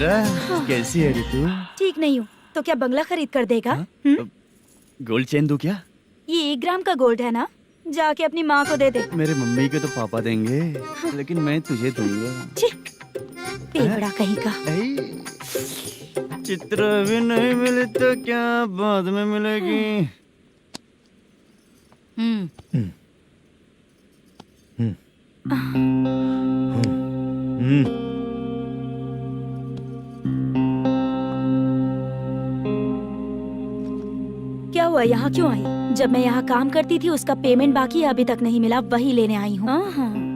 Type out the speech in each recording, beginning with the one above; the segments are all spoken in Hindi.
चित्रा, कैसी है रे तू? ठीक नहीं हूँ तो क्या बंगला खरीद कर देगा? गोल्ड चेन दूं क्या? ये 1 ग्राम का गोल्ड है ना, जाके अपनी माँ को दे दे। मेरे मम्मी के तो पापा देंगे, लेकिन मैं तुझे दूंगा। पेवड़ा कहीं का। चित्रा भी नहीं मिली तो क्या बाद में मिलेगी? क्या हुआ, यहाँ क्यों आई? जब मैं यहाँ काम करती थी उसका पेमेंट बाकी अभी तक नहीं मिला, वही लेने आई हूँ।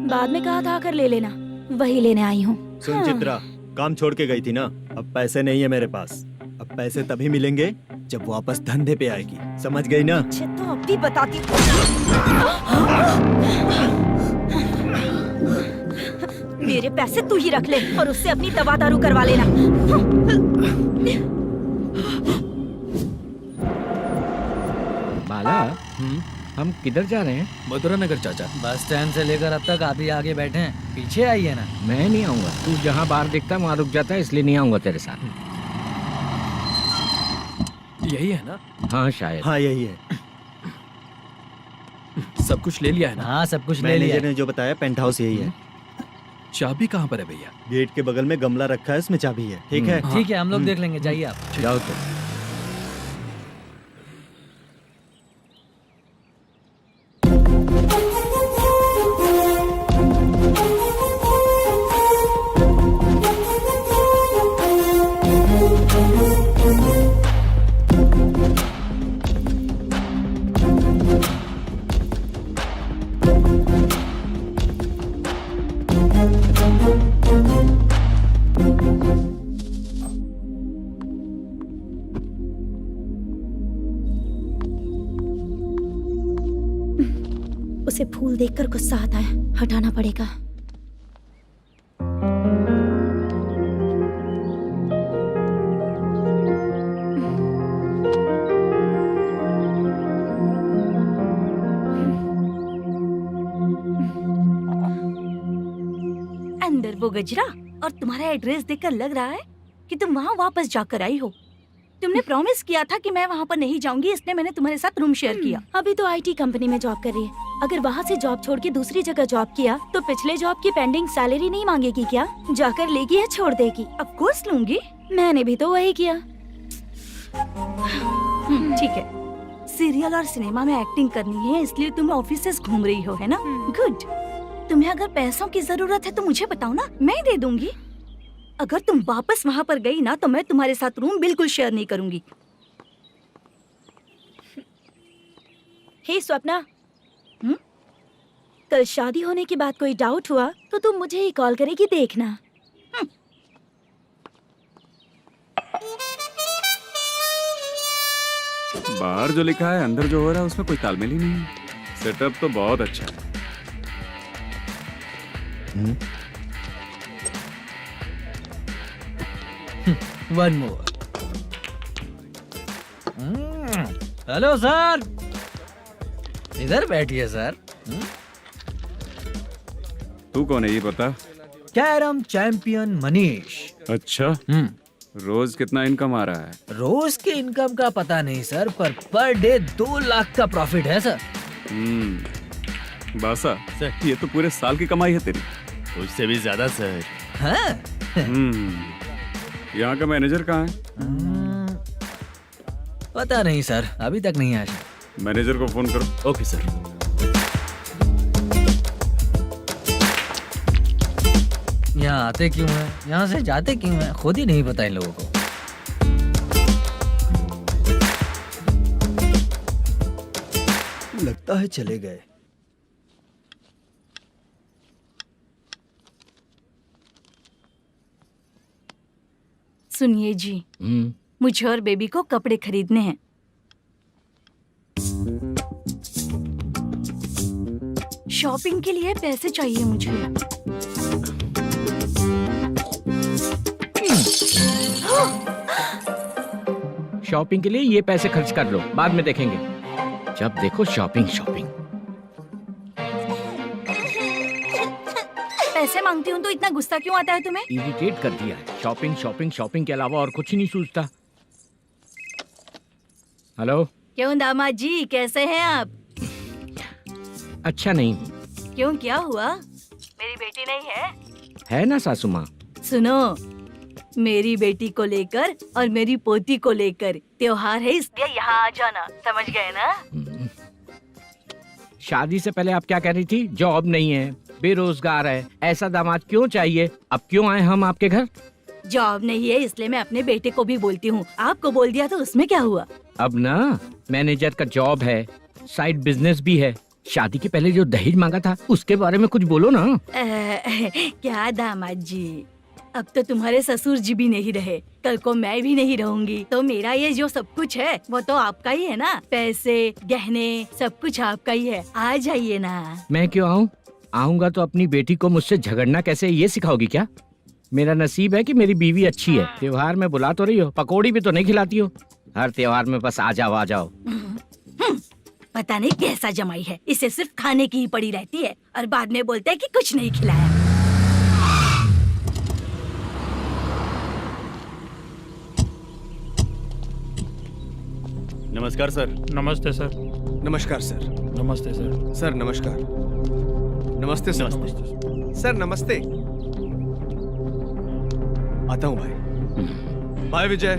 बाद में कहा था आकर ले लेना, वही लेने आई हूँ। सुन चित्रा, काम छोड़ के गई थी ना, अब पैसे नहीं है मेरे पास। अब पैसे तभी मिलेंगे जब वापस धंधे पे आएगी, समझ गई ना? अच्छा तो अब भी बताती। मेरे पैसे तू ही रख ले और उससे अपनी दवा दारू करवा लेना। बाला, हम किधर जा रहे हैं? मथुरा नगर चाचा। बस स्टैंड से लेकर अब तक आप ही आगे बैठे हैं, पीछे आइए ना। मैं नहीं आऊंगा, तू जहाँ बाहर दिखता वहाँ रुक जाता है, इसलिए नहीं आऊंगा तेरे साथ। यही है ना? हाँ शायद। हाँ यही है। सब कुछ ले लिया है ना? हाँ सब कुछ ले लिया। मैनेजर ने जो बताया पेंट हाउस यही है। चाबी कहाँ पर है भैया? गेट के बगल में गमला रखा है, उसमें चाबी है। ठीक है? ठीक है, हम लोग देख लेंगे, जाइए आप। जाओ तो। उसे फूल देखकर गुस्सा आता है, हटाना पड़ेगा। अंदर वो गजरा और तुम्हारा एड्रेस देखकर लग रहा है कि तुम वहाँ वापस जाकर आई हो। तुमने प्रॉमिस किया था कि मैं वहाँ पर नहीं जाऊंगी, इसलिए मैंने तुम्हारे साथ रूम शेयर किया। अभी तो आईटी कंपनी में जॉब कर रही है, अगर वहाँ से जॉब छोड़ के दूसरी जगह जॉब किया तो पिछले जॉब की पेंडिंग सैलरी नहीं मांगेगी क्या? जाकर लेगी या छोड़ देगी? ऑफ कोर्स लूंगी, मैंने भी तो वही किया। ठीक है, सीरियल और सिनेमा में एक्टिंग करनी है इसलिए तुम ऑफिसेस घूम रही हो, है ना? गुड। तुम्हें अगर पैसों की जरूरत है तो मुझे बताओ ना, मैं दे दूंगी। अगर तुम वापस वहाँ पर गई ना तो मैं तुम्हारे साथ रूम बिल्कुल शेयर नहीं करूंगी। हे स्वप्ना, कल शादी होने की बात कोई डाउट हुआ तो तुम मुझे ही कॉल करेगी, देखना। बाहर जो लिखा है अंदर जो हो रहा है उसमें कोई तालमेल ही नहीं है। सेटअप तो बहुत अच्छा है। One more. हेलो सर, इधर बैठिए सर। तू कौन है ये बता? Carrom champion Manish. अच्छा, रोज कितना इनकम आ रहा है? रोज के इनकम का पता नहीं सर, पर डे 2 लाख का प्रॉफिट है सर। बासा सर, ये तो पूरे साल की कमाई है तेरी। उससे भी ज्यादा सर। हाँ? यहाँ का मैनेजर कहाँ है? पता नहीं सर, अभी तक नहीं आया। मैनेजर को फोन करो। Okay sir. यहाँ आते क्यों हैं, यहाँ से जाते क्यों हैं, खुद ही नहीं पता इन लोगों को। लगता है चले गए। सुनिए जी, मुझे और बेबी को कपड़े खरीदने हैं। शॉपिंग के लिए पैसे चाहिए मुझे। शॉपिंग के लिए ये पैसे खर्च कर लो, बाद में देखेंगे। जब देखो शॉपिंग शॉपिंग। पैसे मांगती हूँ तो इतना गुस्सा क्यों आता है तुम्हें? इरिटेट कर दिया है। शॉपिंग शॉपिंग शॉपिंग के अलावा और कुछ ही नहीं सूझता। हेलो। क्यों दामाद जी, कैसे हैं आप? अच्छा नहीं। क्यों, क्या हुआ? मेरी बेटी नहीं है? है ना सासू माँ। सुनो, मेरी बेटी को लेकर और मेरी पोती को लेकर त्योहार है, इसलिए यहाँ आ जाना, समझ गए ना? शादी से पहले आप क्या कह रही थी? जॉब नहीं है, बेरोजगार है, ऐसा दामाद क्यों चाहिए? अब क्यों आए हम आपके घर? जॉब नहीं है इसलिए मैं अपने बेटे को भी बोलती हूँ, आपको बोल दिया तो उसमें क्या हुआ? अब ना मैनेजर का जॉब है, साइड बिजनेस भी है। शादी के पहले जो दहेज मांगा था उसके बारे में कुछ बोलो ना। क्या दामाद जी, अब तो तुम्हारे ससुर जी भी नहीं रहे, कल को मैं भी नहीं रहूंगी, तो मेरा ये जो सब कुछ है वो तो आपका ही है ना। पैसे, गहने, सब कुछ आपका ही है। आ जाइए ना। मैं क्यों आऊँ? आऊंगा तो अपनी बेटी को मुझसे झगड़ना कैसे ये सिखाओगी क्या? मेरा नसीब है कि मेरी बीवी अच्छी है। त्योहार में बुला तो रही हो, पकौड़ी भी तो नहीं खिलाती हो। हर त्योहार में बस आ जाओ आ जाओ। पता नहीं कैसा जमाई है, इसे सिर्फ खाने की ही पड़ी रहती है और बाद में बोलते हैं कि कुछ नहीं खिलाया। नमस्कार सर। नमस्ते सर। नमस्कार सर। नमस्ते सर। सर नमस्कार। नमस्ते सर। सर नमस्ते। आता हूँ भाई। बाय विजय।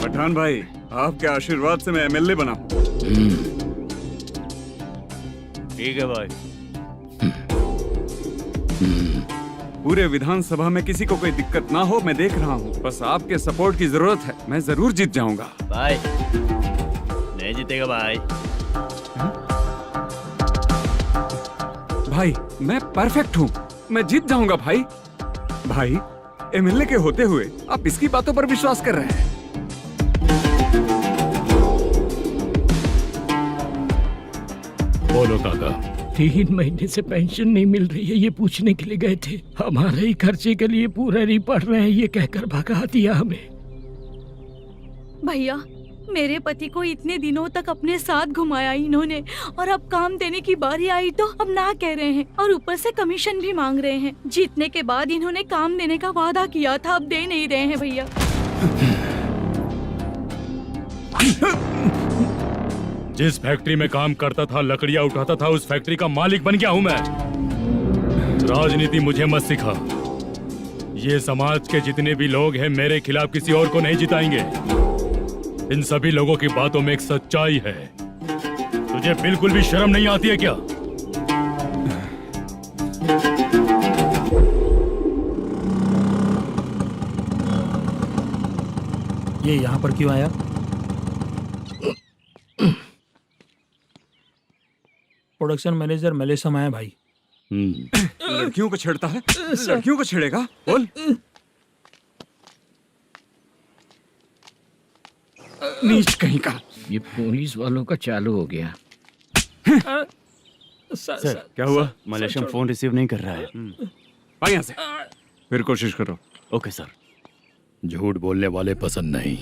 पठान भाई, आपके आशीर्वाद से मैं एमएलए बना हूँ। ठीक है भाई। पूरे विधानसभा में किसी को कोई दिक्कत ना हो, मैं देख रहा हूँ। बस आपके सपोर्ट की जरूरत है, मैं जरूर जीत जाऊंगा। भाई नहीं जीतेगा भाई। भाई मैं परफेक्ट हूँ, मैं जीत जाऊंगा भाई। भाई एमएलए के होते हुए आप इसकी बातों पर विश्वास कर रहे हैं? बोलो काका। 3 महीने से पेंशन नहीं मिल रही है, ये पूछने के लिए गए थे। हमारे ही खर्चे के लिए पूरा नहीं पड़ रहे हैं, ये कहकर भगा दिया हमें। भैया, मेरे पति को इतने दिनों तक अपने साथ घुमाया इन्होंने, और अब काम देने की बारी आई तो अब ना कह रहे हैं और ऊपर से कमीशन भी मांग रहे हैं। जीतने के बाद इन्होंने काम देने का वादा किया था, अब दे नहीं रहे हैं भैया। जिस फैक्ट्री में काम करता था, लकड़ियां उठाता था, उस फैक्ट्री का मालिक बन गया हूं मैं। राजनीति मुझे मत सिखा। ये समाज के जितने भी लोग हैं मेरे खिलाफ किसी और को नहीं जिताएंगे। इन सभी लोगों की बातों में एक सच्चाई है। तुझे बिल्कुल भी शर्म नहीं आती है क्या? ये यहाँ पर क्यों आया? प्रोडक्शन मैनेजर मलेशम आया भाई। लड़कियों को छेड़ता है, लड़कियों को छेड़ेगा? बोल। नीच कहीं का। ये पुलिस वालों का चालू हो गया। सर क्या हुआ? मलेशियन फोन रिसीव नहीं कर रहा है। भाई यहाँ से फिर कोशिश करो। Okay sir. झूठ बोलने वाले पसंद नहीं,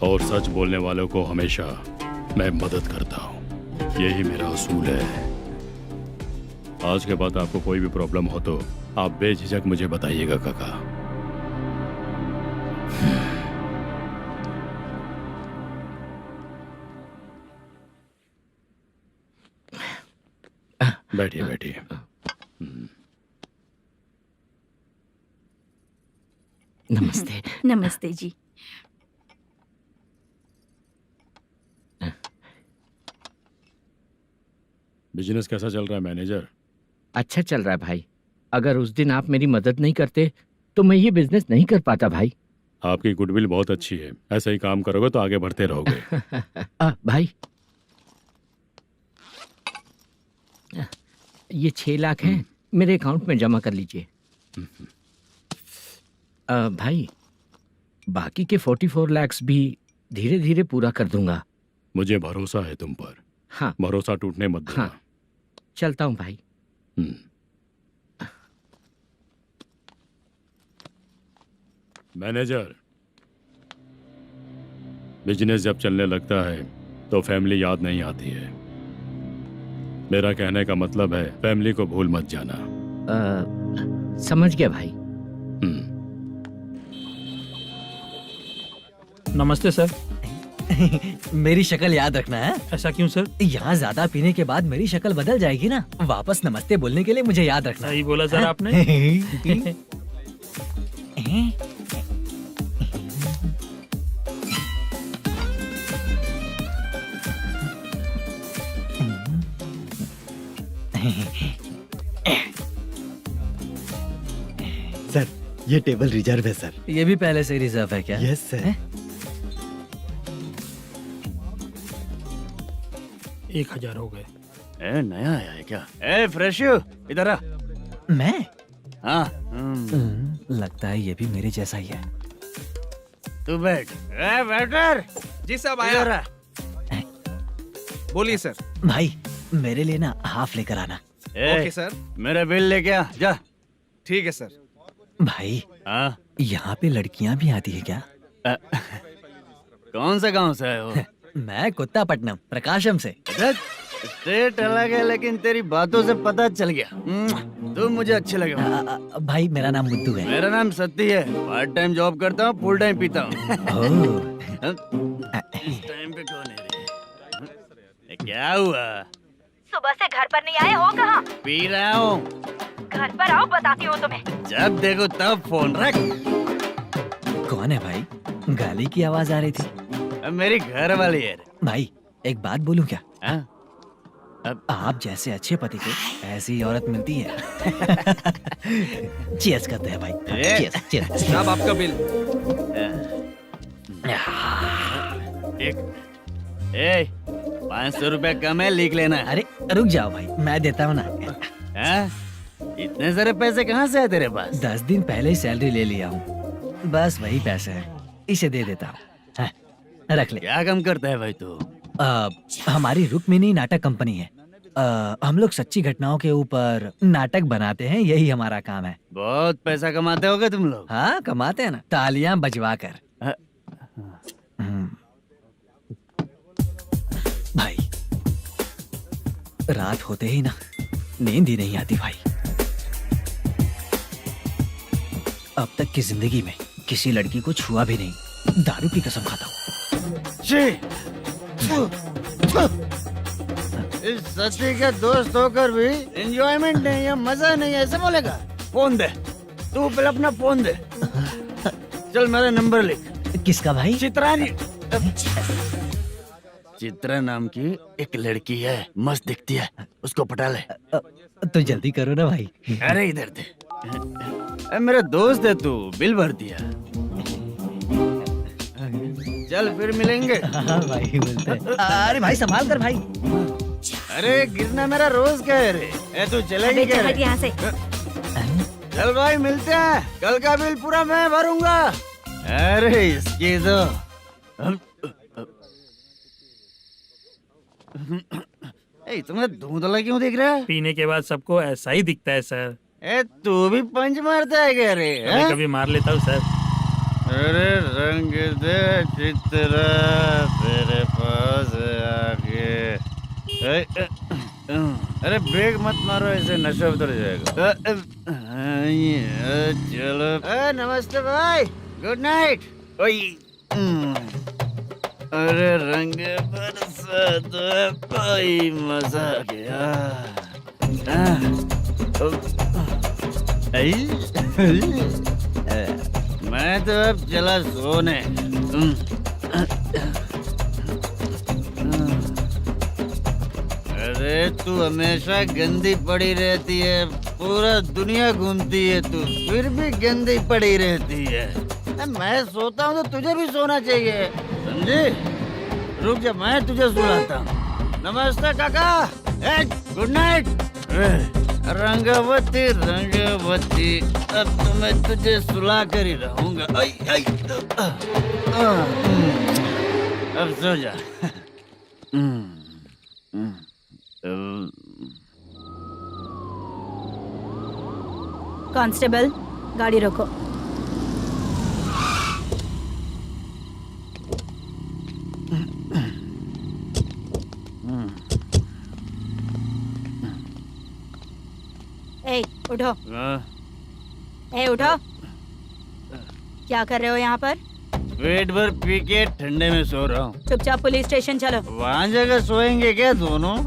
और सच बोलने वालों को हमेशा मैं मदद करता हूँ। यही मेरा असूल है। आज के बाद आपको कोई भी प्रॉब्लम हो तो आप बेझिझक मुझे बताइएगा काका। बैठिए बैठिए। नमस्ते। नमस्ते जी। बिजनेस कैसा चल रहा है मैनेजर? अच्छा चल रहा है भाई। अगर उस दिन आप मेरी मदद नहीं करते तो मैं ये बिजनेस नहीं कर पाता भाई। आपकी गुडविल बहुत अच्छी है, ऐसा ही काम करोगे तो आगे बढ़ते रहोगे। भाई ये 6 लाख हैं, मेरे अकाउंट में जमा कर लीजिए। भाई बाकी के 44 लाख भी धीरे धीरे पूरा कर दूंगा। मुझे भरोसा है तुम पर। हाँ भरोसा टूटने मत देना। हाँ चलता हूँ भाई। बिजनेस जब चलने लगता है तो फैमिली याद नहीं आती है। मेरा कहने का मतलब है फैमिली को भूल मत जाना। समझ गया भाई। नमस्ते सर। मेरी शक्ल याद रखना है। ऐसा क्यों सर? यहाँ ज्यादा पीने के बाद मेरी शक्ल बदल जाएगी ना, वापस नमस्ते बोलने के लिए मुझे याद रखना। सही बोला सर आपने। सर ये टेबल रिजर्व है सर। ये भी पहले से रिजर्व है क्या? Yes sir. 1000 हो गए। ए नया आया है क्या? ए फ्रेश इधर आ। मैं? हाँ लगता है ये भी मेरे जैसा ही है। तू बैठ। ए वेटर जी साहब इधर आया। आ। बोलिए सर। भाई मेरे लिए ना हाफ लेकर आना। ए, ओके सर। मेरा बिल लेके आ जा। ठीक है सर। भाई हाँ यहाँ पे लड़कियाँ भी आती है क्या? कौन सा गांव से आए हो? मैं कुत्तापट्टनम प्रकाशम से। स्टेट अलग है लेकिन तेरी बातों से पता चल गया। तू मुझे अच्छे लगे हो। भाई मेरा नाम मुद्दू है। मेरा नाम सत्ती है। पार्ट टाइम जॉब करता हूँ, फुल टाइम पीता हूँ। इस टाइम पे कौन है रे? ये क्या हुआ? सुबह से घर पर नहीं आए हो? कहाँ? पी रहा हूँ। घर पर आओ, बताती हूँ तुम्हें। जब देखो तब फोन रख। कौन है भाई? गाली की आवाज आ रही थी। अब मेरी घर वाली है। भाई एक बात बोलूं क्या? हाँ? आप जैसे अच्छे पति को ऐसी ही औरत मिलती है। चीयर्स करते हैं भाई। Cheers cheers. साहब आपका बिल। एक 500 रुपया कम है, लिख लेना। अरे रुक जाओ भाई, मैं देता हूँ ना। हाँ? इतने सारे पैसे कहाँ से आए तेरे पास? 10 दिन पहले ही सैलरी ले लिया हूँ, बस वही पैसे हैं, इसे दे देता हूँ। हाँ, रख ले। क्या काम करता है भाई तू? हमारी रुक्मिणी नाटक कंपनी है। हम लोग सच्ची घटनाओं के ऊपर नाटक बनाते हैं, यही हमारा काम है। बहुत पैसा कमाते होगे तुम लोग। हाँ कमाते हैं ना, तालियां बजवा कर। भाई रात होते ही ना नींद ही नहीं आती भाई। अब तक की जिंदगी में किसी लड़की को छुआ भी नहीं, दारू की कसम खाता हूँ। इस सच्ची के दोस्त होकर भी एंजॉयमेंट नहीं है, मजा नहीं है, ऐसे बोलेगा? फोन दे, तू पहले अपना फोन दे। चल मेरा नंबर लिख। किसका भाई? चित्रानी। चित्रा नाम की एक लड़की है, मस्त दिखती है, उसको पटा ले। तो जल्दी करो ना भाई। अरे इधर दे। अरे मेरा दोस्त है तू, बिल भर दिया। चल फिर मिलेंगे। हाँ भाई मिलते हैं। अरे भाई संभाल कर भाई। अरे गिरना मेरा रोज का है रे। ए तू चलेगी क्या रे? यहाँ से। चल भाई मिलते हैं, कल का बिल पूरा मैं भरूंगा। अरे इसकी तो तुम्हें धुंधला क्यों दिख रहा है? पीने के बाद सबको ऐसा ही दिखता है सर। ए तू भी पंच मारता है क्या रे? कभी कभी मार लेता हूँ सर। अरे रंग दे चित्रा तेरे पास आके। अरे ब्रेक मत मारो, ऐसे नशा उतर जाएगा। चलो। नमस्ते भाई, गुड नाइट। अरे रंग बरसात भाई, मजा आ गया। मैं तो अब चला सोने। अरे तू हमेशा गंदी पड़ी रहती है, पूरा दुनिया घूमती है तू, फिर भी गंदी पड़ी रहती है। मैं सोता हूँ तो तुझे भी सोना चाहिए, समझे? रुक जा, मैं तुझे सुलाता हूँ। नमस्ते काका। Good night. रंगवती रंगवती, अब तो मैं तुझे सुला कर ही रहूंगा। अब सो जा। कांस्टेबल, गाड़ी रोको। ए उठो, हाँ, ए उठो। क्या कर रहे हो यहाँ पर? पेट भर पी के ठंडे में सो रहा हूँ। चुपचाप पुलिस स्टेशन चलो। वहाँ जगह सोएंगे क्या दोनों?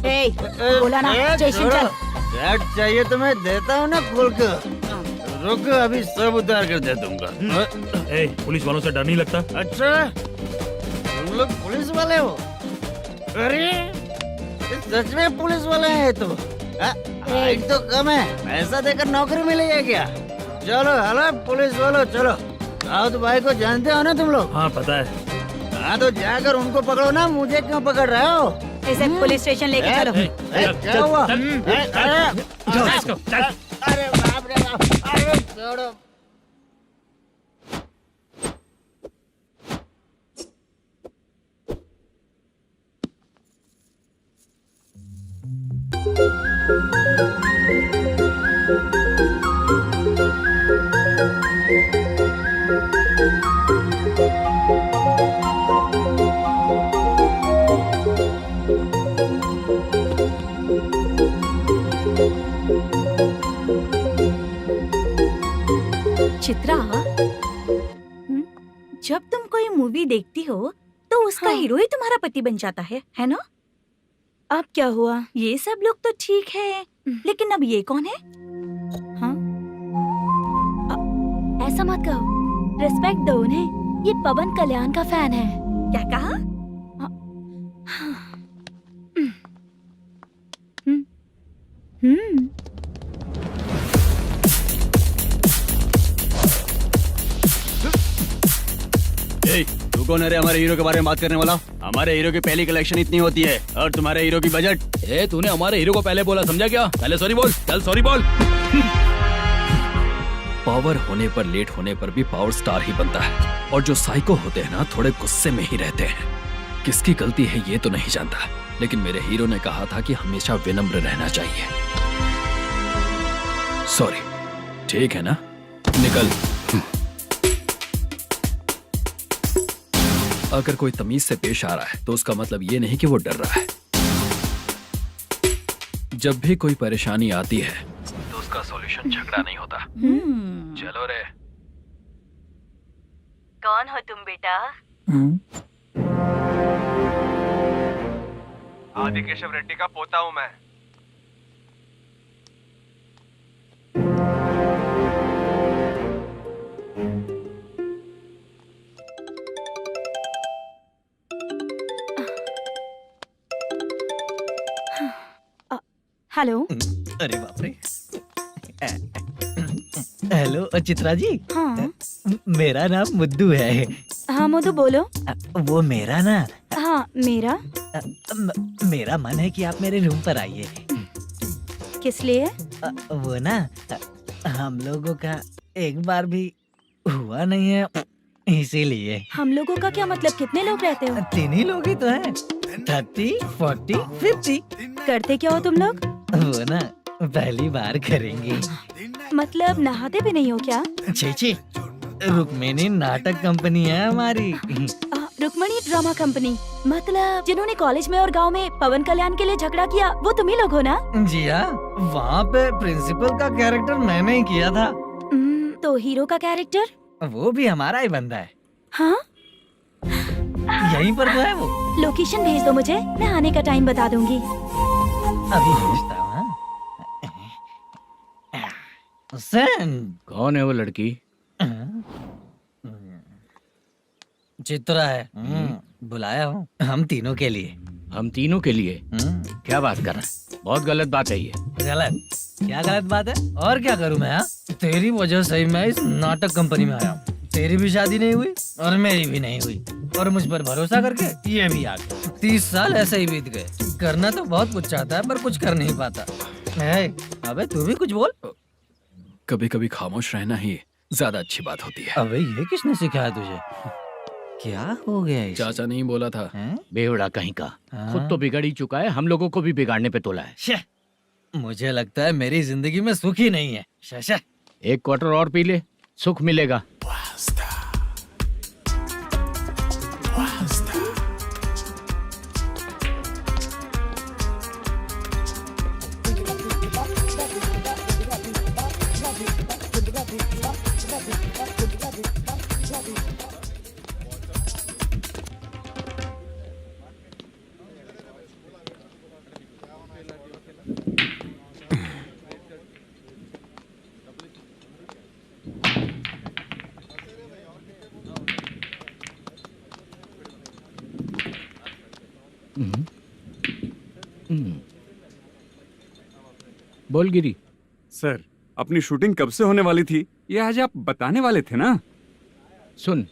ए बोला ना, स्टेशन चल। शर्ट चाहिए तो मैं देता हूँ ना खोल कर। रुक, अभी सब उतार कर दे दूंगा। ए, पुलिस वालों से डर नहीं लगता? अच्छा, तुम लोग पुलिस वाले हो? अरे ये सच में पुलिस वाले हैं तो? हाइट तो कम है, पैसा देकर नौकरी मिलेगी क्या? चलो हेलो पुलिस वालों, चलो। राउत भाई को जानते हो ना तुम लोग? हाँ पता है। हाँ तो जाकर उनको पकड़ो ना, मुझे क्यों पकड़ रहे हो? इसे पुलिस स्टेशन लेके चलो। क्या हुआ? चल। अरे बाप रे बाप, अरे छोड़ो। चित्रा, जब तुम कोई मूवी देखती हो तो उसका हीरो ही तुम्हारा पति बन जाता है ना? अब क्या हुआ? ये सब लोग तो ठीक है, लेकिन अब ये कौन है? हाँ? ऐसा मत कहो, रिस्पेक्ट दो उन्हें। ये पवन कल्याण का फैन है। क्या कहा? तू कौन है रे हमारे हीरो के बारे में बात करने वाला? हमारे हीरो की पहली कलेक्शन इतनी होती है और तुम्हारे हीरो की बजट। तूने हमारे हीरो को पहले बोला, समझा क्या? पहले सॉरी बोल, चल सॉरी बोल। पावर होने पर, लेट होने पर भी पावर स्टार ही बनता है। और जो साइको होते हैं ना, थोड़े गुस्से में ही रहते हैं। किसकी गलती है ये तो नहीं जानता, लेकिन मेरे हीरो ने कहा था कि हमेशा विनम्र रहना चाहिए। सॉरी, ठीक है ना? निकल। अगर कोई तमीज से पेश आ रहा है तो उसका मतलब ये नहीं कि वो डर रहा है। जब भी कोई परेशानी आती है तो उसका सॉल्यूशन झगड़ा नहीं होता। चलो रे। कौन हो तुम बेटा? आदि केशव रेड्डी का पोता हूँ मैं। हेलो। अरे बाप रे। हेलो चित्रा जी। हाँ मेरा नाम मुद्दू है। हाँ मधु बोलो। वो मेरा ना, हाँ मेरा। मेरा मन है कि आप मेरे रूम पर आइए। किस लिए? वो ना, हम लोगों का एक बार भी हुआ नहीं है, इसीलिए। हम लोगों का क्या मतलब? कितने लोग रहते हो? 3 ही लोग ही तो हैं। 30, 40, 50। करते क्या हो तुम लोग? वो ना पहली बार करेंगे। मतलब नहाते भी नहीं हो क्या? छी, रुक्मिणी नाटक कंपनी है हमारी। Rukmani drama company? मतलब जिन्होंने कॉलेज में और गांव में पवन कल्याण के लिए झगड़ा किया, वो तुम ही लोग हो ना? जी हाँ, वहाँ पे प्रिंसिपल का कैरेक्टर मैंने ही किया था। तो हीरो का कैरेक्टर? वो भी हमारा ही बंदा है। हाँ? यहीं पर तो है वो। लोकेशन भेज दो मुझे, मैं आने का टाइम बता दूंगी। अभी भेजता हूँ। कौन है वो लड़की? चित्रा है। बुलाया हूँ हम तीनों के लिए। हम तीनों के लिए? क्या बात कर रहा है? बहुत गलत बात है ये। गलत? क्या गलत बात है? और क्या करूँ मैं? तेरी वजह से ही मैं इस नाटक कंपनी में आया हूँ। तेरी भी शादी नहीं हुई और मेरी भी नहीं हुई, और मुझ पर भरोसा करके ये भी आ गया। 30 साल ऐसे ही बीत गए। करना तो बहुत कुछ चाहता है पर कुछ कर नहीं पाता। अबे तू भी कुछ बोल। कभी कभी खामोश रहना ही ज्यादा अच्छी बात होती है। अबे ये किसने सिखाया तुझे? क्या हो गया इसे? चाचा नहीं बोला था। बेवड़ा कहीं का। खुद तो बिगड़ ही चुका है, हम लोगों को भी बिगाड़ने पे तोला है। मुझे लगता है मेरी जिंदगी में सुख ही नहीं है। शशा, 1 क्वार्टर और पी ले, सुख मिलेगा। बोल गिरी। सर, अपनी शूटिंग कब से होने वाली थी ये आज आप बताने वाले थे ना? सुन,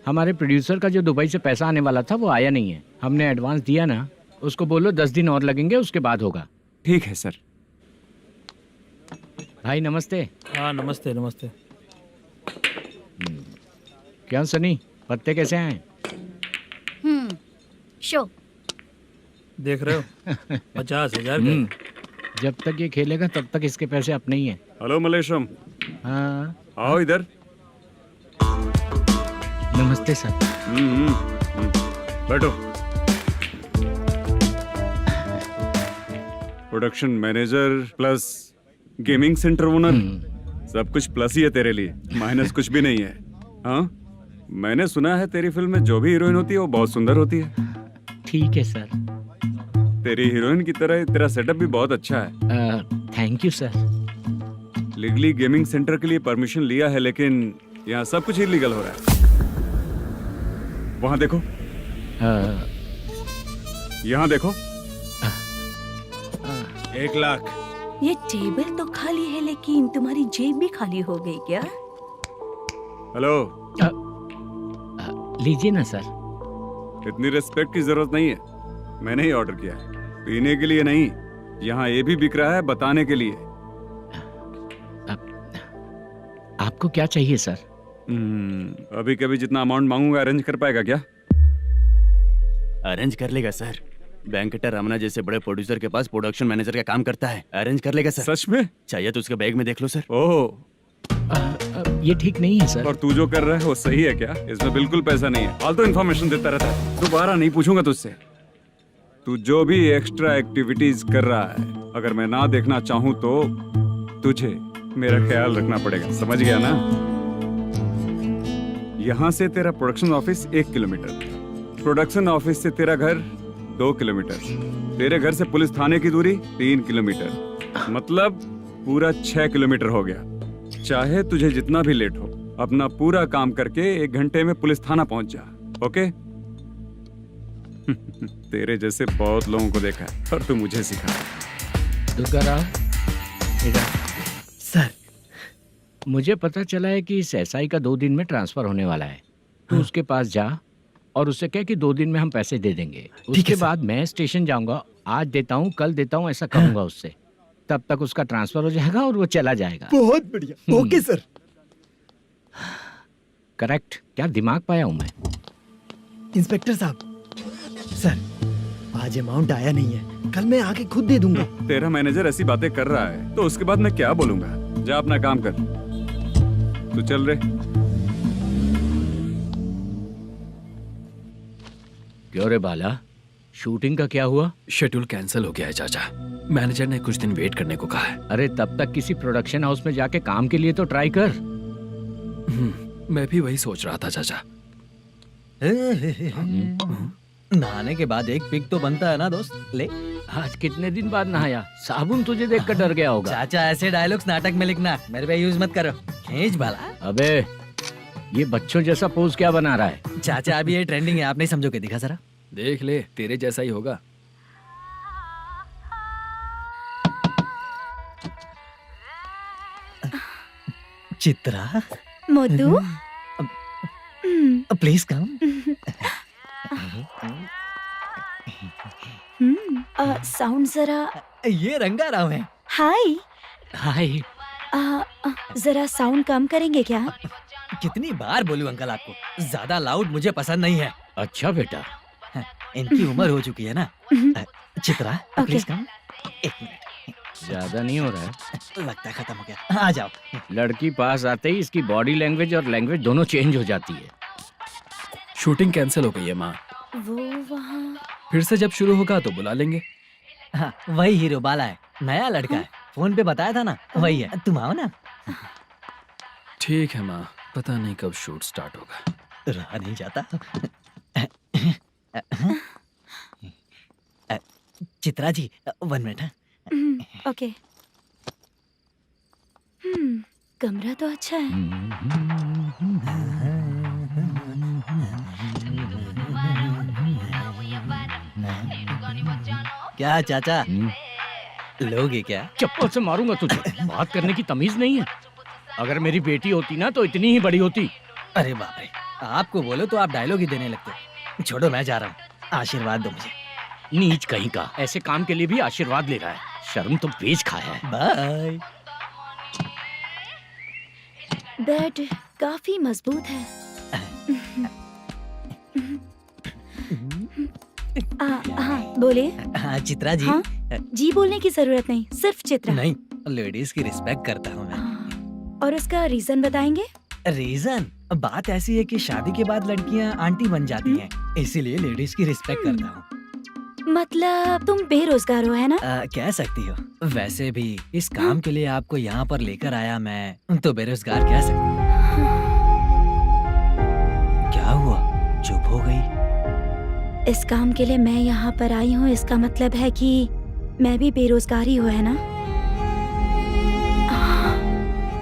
हमारे प्रोड्यूसर का जो दुबई से पैसा आने वाला था वो आया नहीं है। हमने एडवांस दिया ना, उसको बोलो 10 दिन और लगेंगे, उसके बाद होगा। ठीक है सर। भाई नमस्ते। हाँ नमस्ते नमस्ते। क्या सनी, पत्ते कैसे आए? शो। देख रहे हो 50,000 का। जब तक ये खेलेगा तब तक इसके पैसे अपने ही हैं। हेलो मलेशम, हाँ आओ इधर। नमस्ते सर। बैठो। Production manager plus gaming centre owner, सब कुछ प्लस ही है तेरे लिए, माइनस कुछ भी नहीं है। हाँ, मैंने सुना है तेरी फिल्म में जो भी हीरोइन होती है वो बहुत सुंदर होती है। ठीक है सर। तेरी हीरोइन की तरह तेरा सेटअप भी बहुत अच्छा है। Thank you sir. Legally gaming centre के लिए परमिशन लिया है, लेकिन यहाँ सब कुछ इलीगल हो रहा है। वहाँ देखो, यहाँ देखो। 1 लाख। ये टेबल तो खाली है लेकिन तुम्हारी जेब भी खाली हो गई क्या? हेलो, लीजिए ना सर। इतनी रिस्पेक्ट की जरूरत नहीं है, मैंने ही ऑर्डर किया है, पीने के लिए नहीं। यहाँ ये भी बिक रहा है बताने के लिए। आपको क्या चाहिए सर? अभी कभी जितना अमाउंट मांगूंगा अरेंज कर पाएगा क्या? अरेंज कर लेगा सर। वेंकटर रमना जैसे बड़े प्रोड्यूसर के पास प्रोडक्शन मैनेजर का काम करता है, अरेंज कर लेगा सर। सच में? चाहिए तो उसके बैग में देख लो सर। ओह, ये ठीक नहीं है सर। और तू जो कर रहा है वो सही है क्या? इसमें बिल्कुल पैसा नहीं है, फालतू इन्फॉर्मेशन देता रहता है। दोबारा नहीं पूछूंगा तुझसे। तू जो भी एक्स्ट्रा एक्टिविटीज कर रहा है, अगर मैं ना देखना चाहूँ तो तुझे मेरा ख्याल रखना पड़ेगा, समझ गया ना? यहाँ से तेरा production office 1 kilometre, production office से तेरा घर 2 किलोमीटर, तेरे घर से पुलिस थाने की दूरी 3 किलोमीटर, मतलब पूरा 6 किलोमीटर हो गया। चाहे तुझे जितना भी लेट हो, अपना पूरा काम करके 1 घंटे में पुलिस थाना पहुंच जा, ओके? तेरे जैसे बहुत लोगों को देखा है और तू मुझे सिखा। सर, मुझे पता चला है कि इस एसआई का 2 दिन में ट्रांसफर होने वाला है। तू उसके पास जा और उससे कह कि 2 दिन में हम पैसे दे देंगे। उसके बाद मैं स्टेशन जाऊंगा, आज देता हूँ कल देता हूँ ऐसा कहूंगा उससे। तब तक उसका ट्रांसफर हो जाएगा और वो चला जाएगा। बहुत बढ़िया, ओके सर। करेक्ट। क्या दिमाग पाया हूँ मैं। इंस्पेक्टर साहब, सर आज अमाउंट आया नहीं है, कल मैं आके खुद दे दूंगा। तेरा मैनेजर ऐसी बातें कर रहा है तो उसके बाद मैं क्या बोलूंगा? जा अपना काम कर। तू चल रे। क्यों रे बाला, शूटिंग का क्या हुआ? शेड्यूल कैंसिल हो गया है चाचा। मैनेजर ने कुछ दिन वेट करने को कहा है। अरे तब तक किसी प्रोडक्शन हाउस में जाके काम के लिए तो ट्राई कर। मैं भी वही सोच रहा था चाचा। नहाने के बाद एक पिक तो बनता है ना दोस्त। ले, आज कितने दिन बाद नहाया? साबुन तुझे देखकर डर गया होगा। चाचा ऐसे डायलॉग्स नाटक में लिखना, मेरे पे यूज मत करो। खींच बाला। अबे ये बच्चों जैसा पोज क्या बना रहा है? चाचा अभी ये ट्रेंडिंग है, आप नहीं समझोगे। दिखा जरा। देख ले, तेरे जैसा ही होगा। Chitra, Modu, please come. Sound जरा। ये रंगाराव है। हाय। हाय। जरा साउंड कम करेंगे क्या? कितनी बार बोलूं अंकल आपको, ज्यादा लाउड मुझे पसंद नहीं है। अच्छा बेटा, इनकी उम्र हो चुकी है ना। Chitra, please come. 1 मिनट। ज्यादा नहीं हो रहा है? लगता है खत्म हो गया। आ जाओ। लड़की पास आते ही इसकी बॉडी लैंग्वेज और लैंग्वेज दोनों चेंज हो जाती है। शूटिंग कैंसिल हो गई है माँ। वो वहाँ। फिर से जब शुरू होगा तो बुला लेंगे। हाँ, वही हीरो बाला है, नया लड़का है। फोन पे बताया था ना, वही है। तुम आओ ना। ठीक है माँ, पता नहीं कब शूट स्टार्ट होगा। रहा नहीं जाता। चित्रा जी 1 मिनट। ओके। कमरा तो अच्छा है। क्या चाचा, लोगे क्या? चप्पल से मारूंगा तुझे। बात करने की तमीज नहीं है। अगर मेरी बेटी होती ना तो इतनी ही बड़ी होती। अरे बाप रे, आपको बोलो तो आप डायलॉग ही देने लगते। छोड़ो, मैं जा रहा हूँ, आशीर्वाद दो मुझे। नीच कहीं का, ऐसे काम के लिए भी आशीर्वाद ले रहा है। शर्म तो बेच खाया है। बाय। बेड काफी मजबूत है। हाँ बोले। हाँ चित्रा जी। हाँ? जी बोलने की जरूरत नहीं, सिर्फ चित्रा। नहीं, लेडीज की रिस्पेक्ट करता हूँ मैं। और उसका रीजन बताएंगे? रीजन बात ऐसी है कि शादी के बाद लड़कियाँ आंटी बन जाती हैं, इसीलिए लेडीज की रिस्पेक्ट करता हूँ। मतलब तुम बेरोजगार हो, है ना? कह सकती हो। वैसे भी इस काम के लिए आपको यहाँ पर लेकर आया मैं, तो बेरोजगार कह सकती हूँ। क्या हुआ, चुप हो गई? इस काम के लिए मैं यहाँ पर आई हूँ, इसका मतलब है कि मैं भी बेरोजगार ही हूँ, है ना?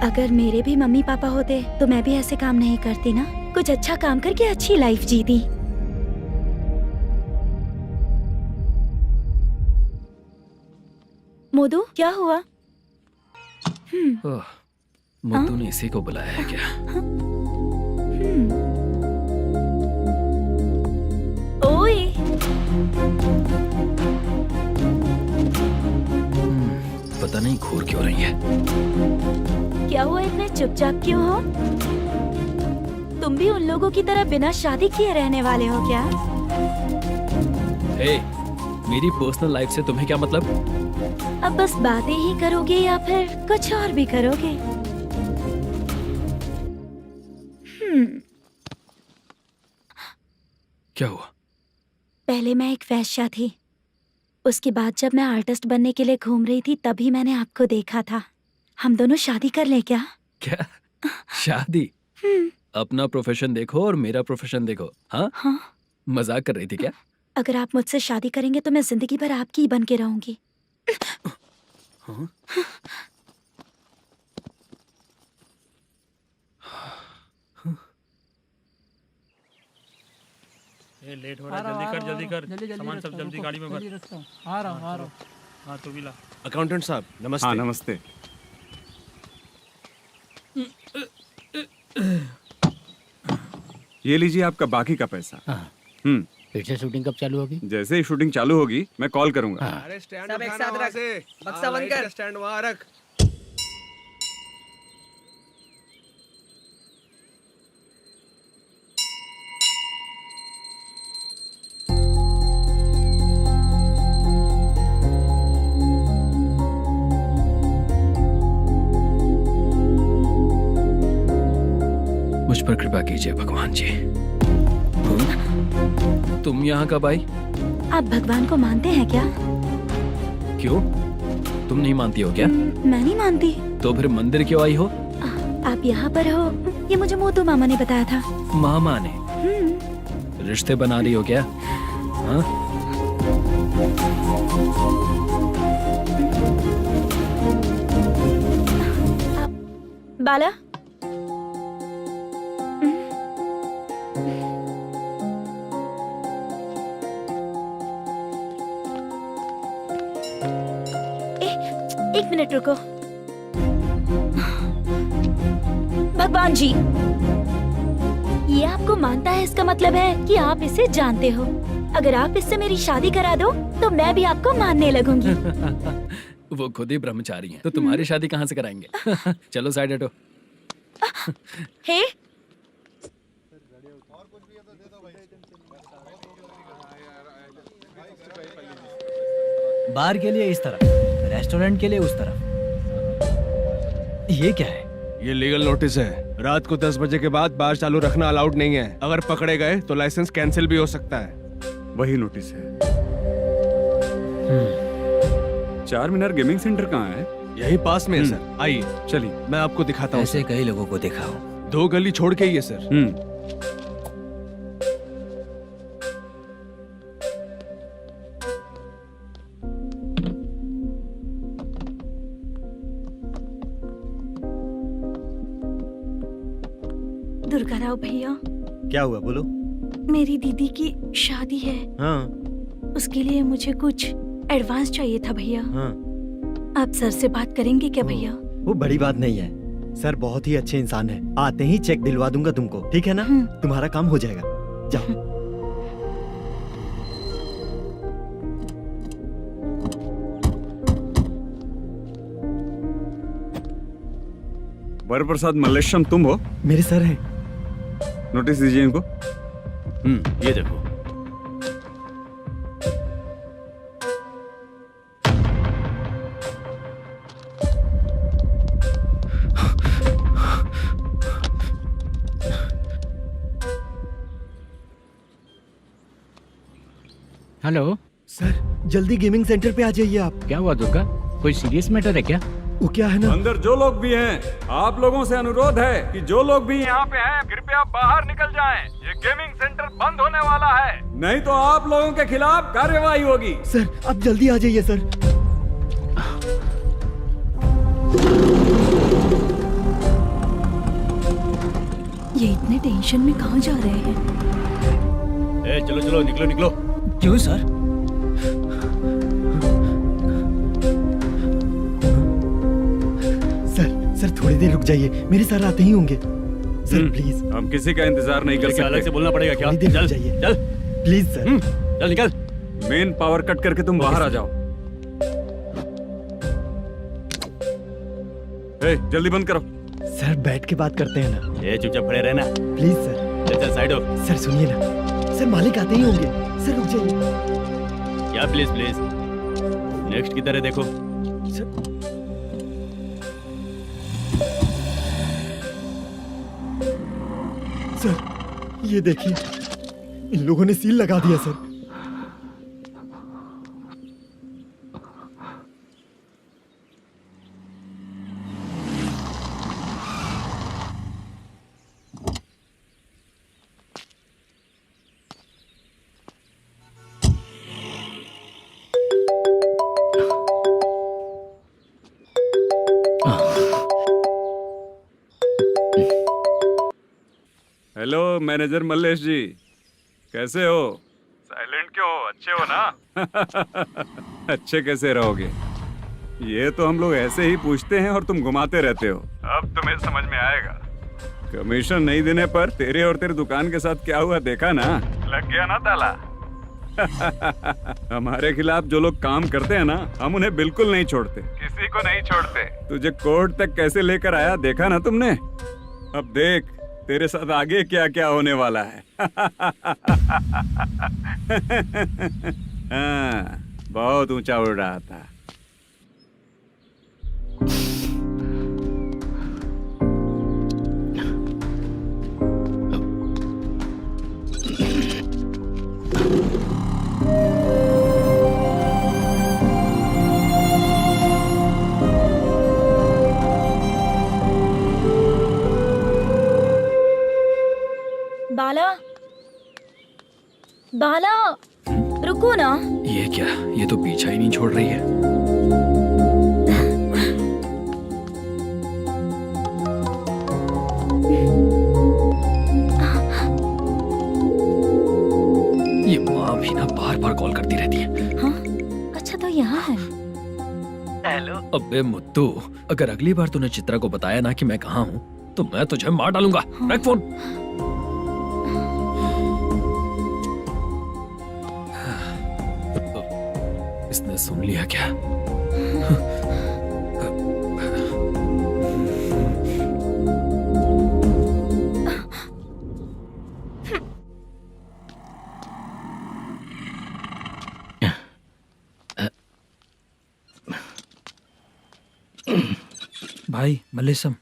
अगर मेरे भी मम्मी पापा होते तो मैं भी ऐसे काम नहीं करती ना। कुछ अच्छा काम करके अच्छी लाइफ जीती। मोदू, क्या हुआ? ओह, मुद्दू ने इसी को बुलाया है क्या? ओए, पता नहीं घूर क्यों रही है। क्या हुआ, इतने चुपचाप क्यों हो? तुम भी उन लोगों की तरह बिना शादी किए रहने वाले हो क्या? हे, मेरी पर्सनल लाइफ से तुम्हें क्या मतलब? अब बस बातें ही करोगे या फिर कुछ और भी करोगे? क्या हुआ? पहले मैं एक वेश्या थी, उसके बाद जब मैं आर्टिस्ट बनने के लिए घूम रही थी तभी मैंने आपको देखा था। हम दोनों शादी कर ले क्या? क्या शादी? अपना प्रोफेशन देखो और मेरा प्रोफेशन देखो। हाँ? हाँ। मजाक कर रही थी क्या? अगर आप मुझसे शादी करेंगे तो मैं जिंदगी भर आपकी ही बन के रहूंगी। हाँ? ये लेट हो रहा है, जल्दी कर। सामान सब जल्दी गाड़ी में भर। आ रहा हूँ। हाँ तू भी ला। अकाउंटेंट साहब नमस्ते। हाँ नमस्ते। ये लीजिए आपका बाकी का पैसा। फिर से शूटिंग कब चालू होगी? जैसे ही शूटिंग चालू होगी मैं कॉल करूंगा। अरे स्टैंड सब एक साथ रख, बक्सा बंद कर। स्टैंड वहाँ रख। मुझ पर कृपा कीजिए भगवान जी। तुम यहाँ कब आई? आप भगवान को मानते हैं क्या? क्यों? तुम नहीं मानती हो क्या? मैं नहीं मानती। तो फिर मंदिर क्यों आई हो? आप यहाँ पर हो ये मुझे मोदू मामा ने बताया था। मामा ने? रिश्ते बना रही हो क्या? हाँ? बाला, एक मिनट रुको। भगवान जी, ये आपको मानता है, इसका मतलब है कि आप इसे जानते हो। अगर आप इससे मेरी शादी करा दो तो मैं भी आपको मानने लगूंगी। वो खुद ही ब्रह्मचारी हैं, तो तुम्हारी शादी कहाँ से कराएंगे? चलो साइड हटो। हे, बार के लिए इस तरफ, रेस्टोरेंट के लिए उस तरफ। ये क्या है? ये लीगल नोटिस है। रात को 10 बजे के बाद बार चालू रखना अलाउड नहीं है। अगर पकड़े गए तो लाइसेंस कैंसिल भी हो सकता है। वही नोटिस है। चार मीनार गेमिंग सेंटर कहाँ है? यही पास में है सर, आइए चलिए। मैं आपको दिखाता हूँ। ऐसे कई लोगों को देखा हूँ। 2 गली छोड़ के ही है सर। दुर्गा राव भैया, क्या हुआ बोलो। मेरी दीदी की शादी है, हाँ उसके लिए मुझे कुछ एडवांस चाहिए था भैया। हाँ। आप सर से बात करेंगे क्या भैया? वो बड़ी बात नहीं है, सर बहुत ही अच्छे इंसान है। आते ही चेक दिलवा दूंगा तुमको, ठीक है ना? तुम्हारा काम हो जाएगा, जाओ। वरप्रसाद मल्लेश्वरम तुम हो? मेरे सर हैं। नोटिस दीजिए इनको। ये देखो। हेलो सर, जल्दी गेमिंग सेंटर पे आ जाइए आप। क्या हुआ दुर्गा, कोई सीरियस मैटर है क्या? वो क्या है ना, अंदर जो लोग भी हैं, आप लोगों से अनुरोध है कि जो लोग भी यहाँ पे हैं, कृपया बाहर निकल जाएं। ये गेमिंग सेंटर बंद होने वाला है, नहीं तो आप लोगों के खिलाफ कार्यवाही होगी। सर आप जल्दी आ जाइए सर। ये इतने टेंशन में कहाँ जा रहे हैं? चलो चलो, निकलो निकलो। क्यों सर? सर थोड़ी देर रुक जाइए, मेरे सर आते ही होंगे। Sir please. हम किसी का इंतजार नहीं कर सकते। अलग से बोलना पड़ेगा क्या? थोड़ी देर चल रुक जाइए चल प्लीज सर। चल निकल। मेन पावर कट करके तुम बाहर आ जाओ। जल्दी बंद करो। सर बैठ के बात करते हैं ना। चुपचाप खड़े रहना। Please sir. चल चल साइड हो। सर सुनिए ना, सर मालिक आते ही होंगे। सर रुक जाइए। क्या प्लीज प्लीज? नेक्स्ट की तरह देखो। सर ये देखिए, इन लोगों ने सील लगा दिया सर। हेलो मैनेजर मल्लेश जी, कैसे हो? साइलेंट क्यों हो? अच्छे हो ना? अच्छे कैसे रहोगे? ये तो हम लोग ऐसे ही पूछते हैं और तुम घुमाते रहते हो। अब तुम्हें समझ में आएगा। कमीशन नहीं देने पर तेरे और तेरी दुकान के साथ क्या हुआ देखा ना? लग गया ना ताला। हमारे खिलाफ जो लोग काम करते हैं ना, हम उन्हें बिल्कुल नहीं छोड़ते, किसी को नहीं छोड़ते। तुझे कोर्ट तक कैसे लेकर आया देखा ना तुमने? अब देख तेरे साथ आगे क्या क्या होने वाला है। हाँ, बहुत ऊंचा उड़ रहा था। बाला, बाला, रुको ना। ये क्या, ये तो पीछा ही नहीं छोड़ रही है। ये माँ भी ना बार बार कॉल करती रहती है। हाँ? अच्छा तो यहाँ है। हेलो। अबे मुत्तू, अगर अगली बार तूने चित्रा को बताया ना कि मैं कहाँ हूँ तो मैं तुझे मार डालूंगा। रख फोन। इसने सुन लिया क्या? भाई मल्लेशम,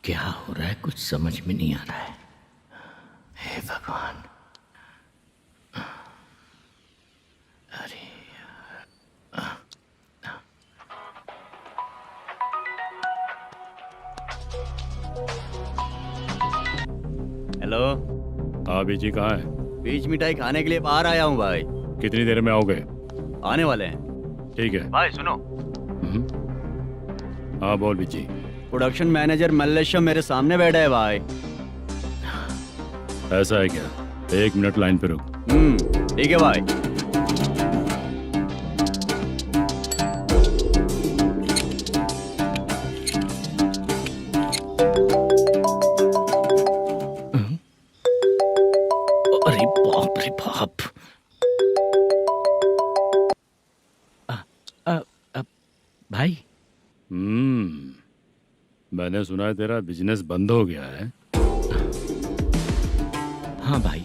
क्या हो रहा है कुछ समझ में नहीं आ रहा है। हे भगवान। अरे हेलो। हाँ बीजी कहाँ है? बीच मिठाई खाने के लिए बाहर आया हूँ भाई। कितनी देर में आओगे? आने वाले हैं। ठीक है। भाई सुनो, हाँ बोल बीजी। प्रोडक्शन मैनेजर मल्लेशम मेरे सामने बैठा है भाई। ऐसा है क्या? 1 मिनट लाइन पे रुक। ठीक है भाई। अरे बाप रे बाप। भाई। मैंने सुना है तेरा बिजनेस बंद हो गया है। हाँ भाई।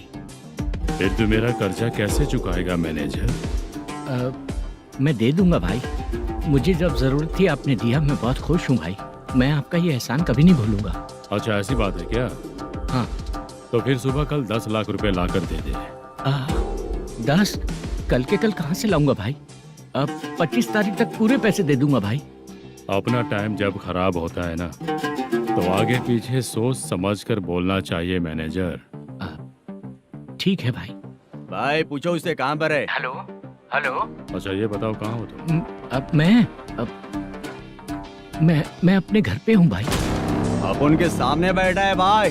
फिर तू मेरा कर्जा कैसे चुकाएगा मैनेजर? मैं दे दूंगा भाई। मुझे जब जरूरत थी आपने दिया, मैं बहुत खुश हूँ भाई। मैं आपका ये एहसान कभी नहीं भूलूंगा। अच्छा ऐसी बात है क्या? हाँ। तो फिर सुबह कल 10 लाख रुपए लाकर दे दे। 10? कल के कल कहाँ से लाऊंगा भाई? अब 25 तारीख तक पूरे पैसे दे दूंगा भाई। अपना टाइम जब खराब होता है ना, तो आगे पीछे सोच समझ कर बोलना चाहिए मैनेजर। ठीक है भाई। भाई पूछो उससे कहाँ पर है। Hello hello. अच्छा ये बताओ कहाँ हो तुम? अब मैं अपने घर पे हूँ भाई। अब उनके सामने बैठा है भाई।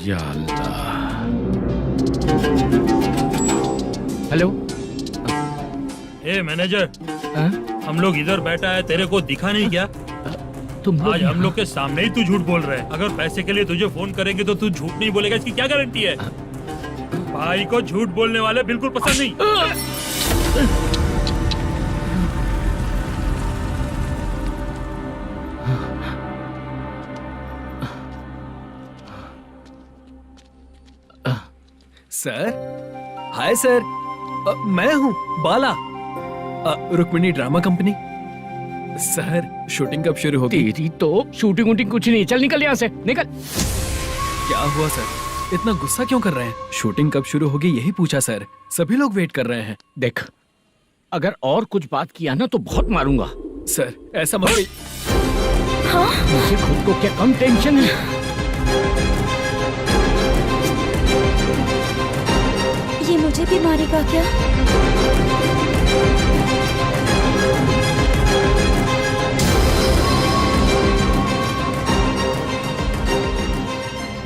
या अल्लाह। हेलो। ए मैनेजर, हम लोग इधर बैठा है, तेरे को दिखा नहीं क्या? तुम आज हम लोग के सामने ही तू झूठ बोल रहा है। अगर पैसे के लिए तुझे फोन करेंगे तो तू झूठ नहीं बोलेगा, इसकी क्या गारंटी है? भाई को झूठ बोलने वाले बिल्कुल पसंद नहीं। सर। Hi sir. मैं हूँ Bala, Rukmini drama company. Sir shooting कब शुरू होगी? तेरी तो शूटिंग वूटिंग कुछ नहीं। चल निकल यहाँ से, निकल। क्या हुआ सर? इतना गुस्सा क्यों कर रहे हैं? शूटिंग कब शुरू होगी यही पूछा सर। सभी लोग वेट कर रहे हैं। देख, अगर और कुछ बात किया ना तो बहुत मारूंगा। सर ऐसा मत। हाँ? मुझे खुद को क्या कम टेंशन है? ये मुझे भी मारेगा क्या?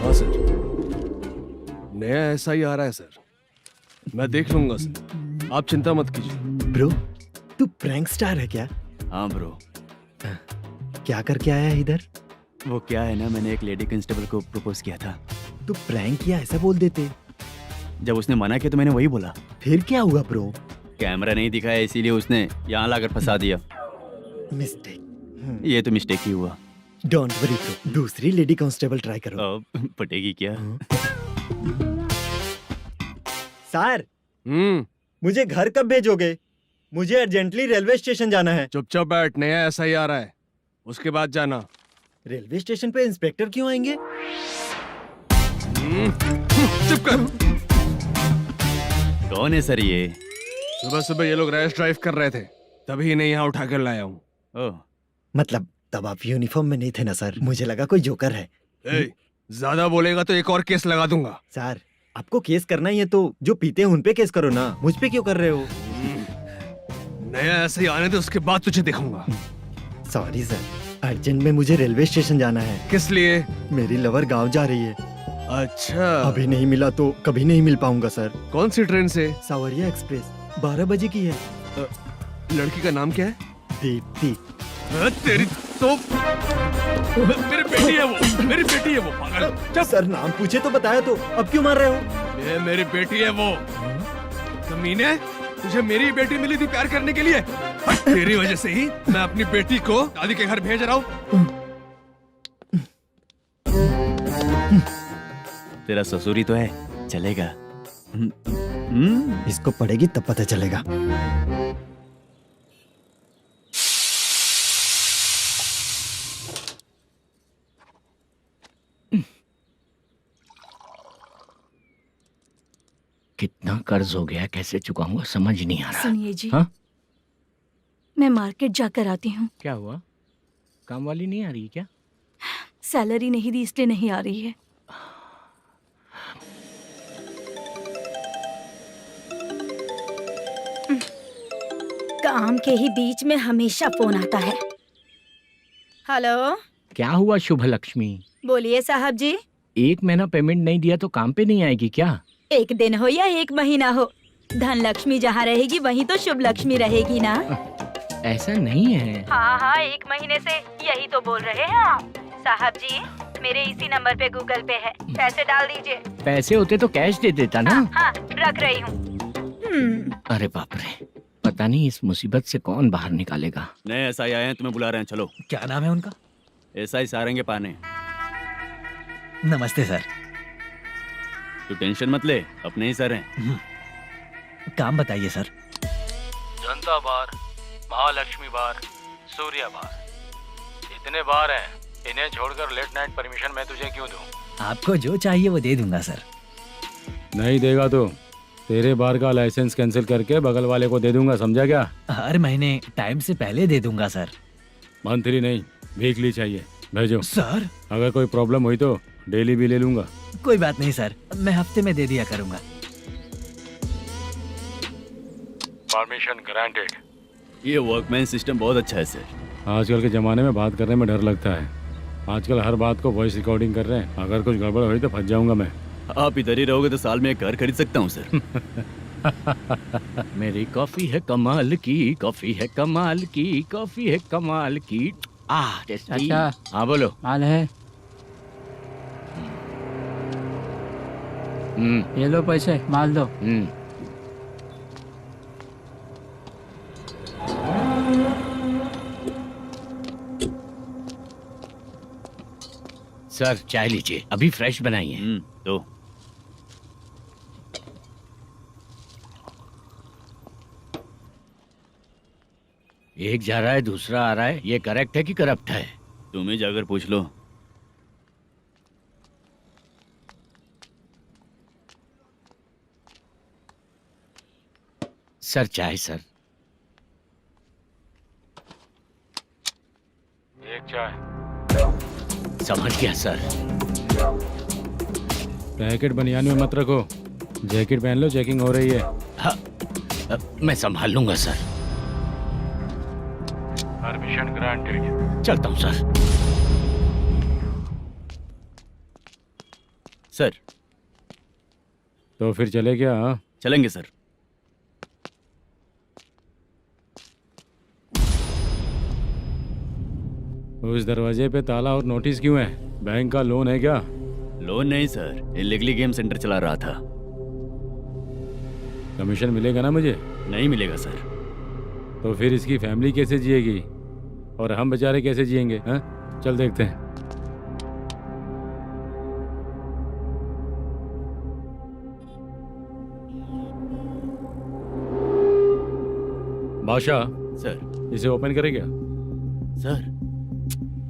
हाँ सर, नया ऐसा ही आ रहा है सर। मैं देख लूंगा सर, आप चिंता मत कीजिए। ब्रो, तू प्रैंक स्टार है क्या? हाँ ब्रो। क्या करके आया है इधर? वो क्या है ना, मैंने एक लेडी कांस्टेबल को प्रपोज किया था। तू प्रैंक किया ऐसा बोल देते। जब उसने मना किया तो मैंने वही बोला। फिर क्या हुआ ब्रो? कैमरा नहीं दिखाया इसीलिए उसने यहाँ लाकर फंसा दिया। मिस्टेक। ये तो मिस्टेक ही हुआ। डोंट वरी ब्रो, दूसरी लेडी कांस्टेबल ट्राई करो। पटेगी क्या? सर, मुझे घर कब भेजोगे? मुझे अर्जेंटली रेलवे स्टेशन जाना है। चुपचाप बैठ, नया ऐसा ही आ रहा है, उसके बाद जाना। रेलवे स्टेशन पे इंस्पेक्टर क्यों आएंगे? चुप कर। कौन है सर ये? सुबह सुबह ये लोग रैश ड्राइव कर रहे थे, तभी इन्हें यहाँ उठा कर लाया हूँ। मतलब तब आप यूनिफॉर्म में नहीं थे ना सर, मुझे लगा कोई जोकर है। ज्यादा बोलेगा तो एक और केस लगा दूंगा। सर, आपको केस करना ही है तो जो पीते हैं उन पे केस करो ना, मुझ पे क्यों कर रहे हो? नया ऐसे ही आने दे, उसके बाद तुझे दिखाऊंगा। सॉरी सर, अर्जेंट में मुझे रेलवे स्टेशन जाना है। किस लिए? मेरी लवर गांव जा रही है। अच्छा, अभी नहीं मिला तो कभी नहीं मिल पाऊंगा सर। कौन सी ट्रेन से? सावरिया एक्सप्रेस, 12 बजे की है। लड़की का नाम क्या है? दीप्ति। तेरी तो मेरी बेटी है वो, मेरी बेटी है वो। पागल। सर नाम पूछे तो बताया तो अब क्यों मार रहे हो? ये मेरी बेटी है वो। कमीने, तुझे मेरी बेटी मिली थी प्यार करने के लिए। तेरी वजह से ही मैं अपनी बेटी को दादी के घर भेज रहा हूँ। तेरा ससुरी तो है, चलेगा। इसको पड़ेगी तब पता चलेगा। कितना कर्ज हो गया, कैसे चुकाऊंगा समझ नहीं आ रहा। सुनिए जी, हाँ? मैं मार्केट जाकर आती हूँ। क्या हुआ, काम वाली नहीं आ रही क्या? सैलरी नहीं दी इसलिए नहीं आ रही है। काम के ही बीच में हमेशा फोन आता है। हेलो, क्या हुआ शुभ लक्ष्मी? बोलिए साहब जी। 1 महीना पेमेंट नहीं दिया तो काम पे नहीं आएगी क्या? 1 दिन हो या 1 महीना हो, धन लक्ष्मी जहाँ रहेगी वहीं तो शुभ लक्ष्मी रहेगी ना। ऐसा नहीं है। हाँ हाँ, 1 महीने से यही तो बोल रहे हैं आप। साहब जी, मेरे इसी नंबर पे गूगल पे है, पैसे डाल दीजिए। पैसे होते तो कैश दे देता ना। हाँ, रख रही हूँ। अरे बाप रे, पता नहीं इस मुसीबत से कौन बाहर निकालेगा। नए एसआई आए हैं, तुम्हें बुला रहे हैं, चलो। क्या नाम है उनका? एसआई सारंगे पाने। नमस्ते सर। तू टेंशन मत ले, अपने ही सर हैं। काम बताइए सर। जनता बार, महालक्ष्मी बार, सूर्या बार, इतने बार हैं। इन्हें छोड़कर लेट नाइट परमिशन मैं तुझे क्यों दूं? आपको जो चाहिए वो दे दूंगा सर। नहीं देगा तो तेरे बार का लाइसेंस कैंसिल करके बगल वाले को दे दूंगा, समझा क्या? हर महीने टाइम से पहले दे दूंगा सर। मंथली नहीं, वीकली चाहिए, भेजो। सर, अगर कोई प्रॉब्लम हुई तो डेली भी ले लूंगा। कोई बात नहीं सर, मैं हफ्ते में दे दिया करूंगा। Permission granted. ये वर्कमैन सिस्टम बहुत अच्छा है सर। आजकल के ज़माने में बात करने में डर लगता है। आजकल हर बात को वॉइस रिकॉर्डिंग कर रहे हैं। अगर कुछ गड़बड़ हुई तो फंस जाऊंगा मैं। आप इधर ही रहोगे तो साल में 1 घर खरीद सकता हूँ सर। मेरी कॉफी है कमाल की, कॉफी है कमाल की, कॉफी है कमाल की। टेस्टी। अच्छा। हाँ बोलो। माल है, ये लो पैसे, माल दो। सर चाय लीजिए, अभी फ्रेश बनाई है। तो एक जा रहा है दूसरा आ रहा है, ये करेक्ट है कि करप्ट है? तुम ही जाकर पूछ लो। सर चाय सर। एक चाय। समझ गया सर। पैकेट बनियान में मत रखो, जैकेट पहन लो, चेकिंग हो रही है। हाँ, मैं संभाल लूंगा सर। Permission granted. चलता हूँ सर। सर तो फिर चले क्या? हाँ? चलेंगे सर। उस दरवाजे पे ताला और नोटिस क्यों है? बैंक का लोन है क्या? लोन नहीं सर, इलीगली गेम सेंटर चला रहा था। कमीशन मिलेगा ना मुझे? नहीं मिलेगा सर। तो फिर इसकी फैमिली कैसे जिएगी और हम बेचारे कैसे जिएंगे? हाँ, चल देखते हैं। बादशाह सर। इसे ओपन करे क्या? सर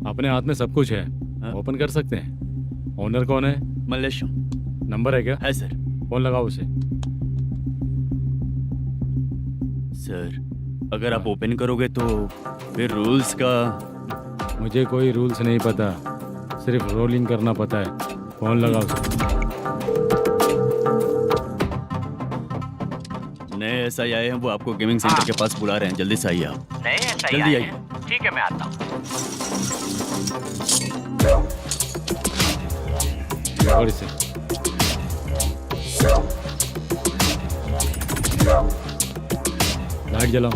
अपने हाथ में सब कुछ है, हाँ? ओपन कर सकते हैं। ओनर कौन है? मल्लेशम। नंबर है क्या? है सर। फोन लगाओ उसे। सर अगर आप ओपन करोगे तो फिर रूल्स का। मुझे कोई रूल्स नहीं पता, सिर्फ रोलिंग करना पता है। फोन लगाओ उसे। नए एसआई आए हैं, वो आपको गेमिंग सेंटर के पास बुला रहे हैं, जल्दी से आइए आप। नए एसआई जल्दी आए आइए। हैं। ठीक है मैं आता हूँ। पकड़ इसे। लाइट जलाओ।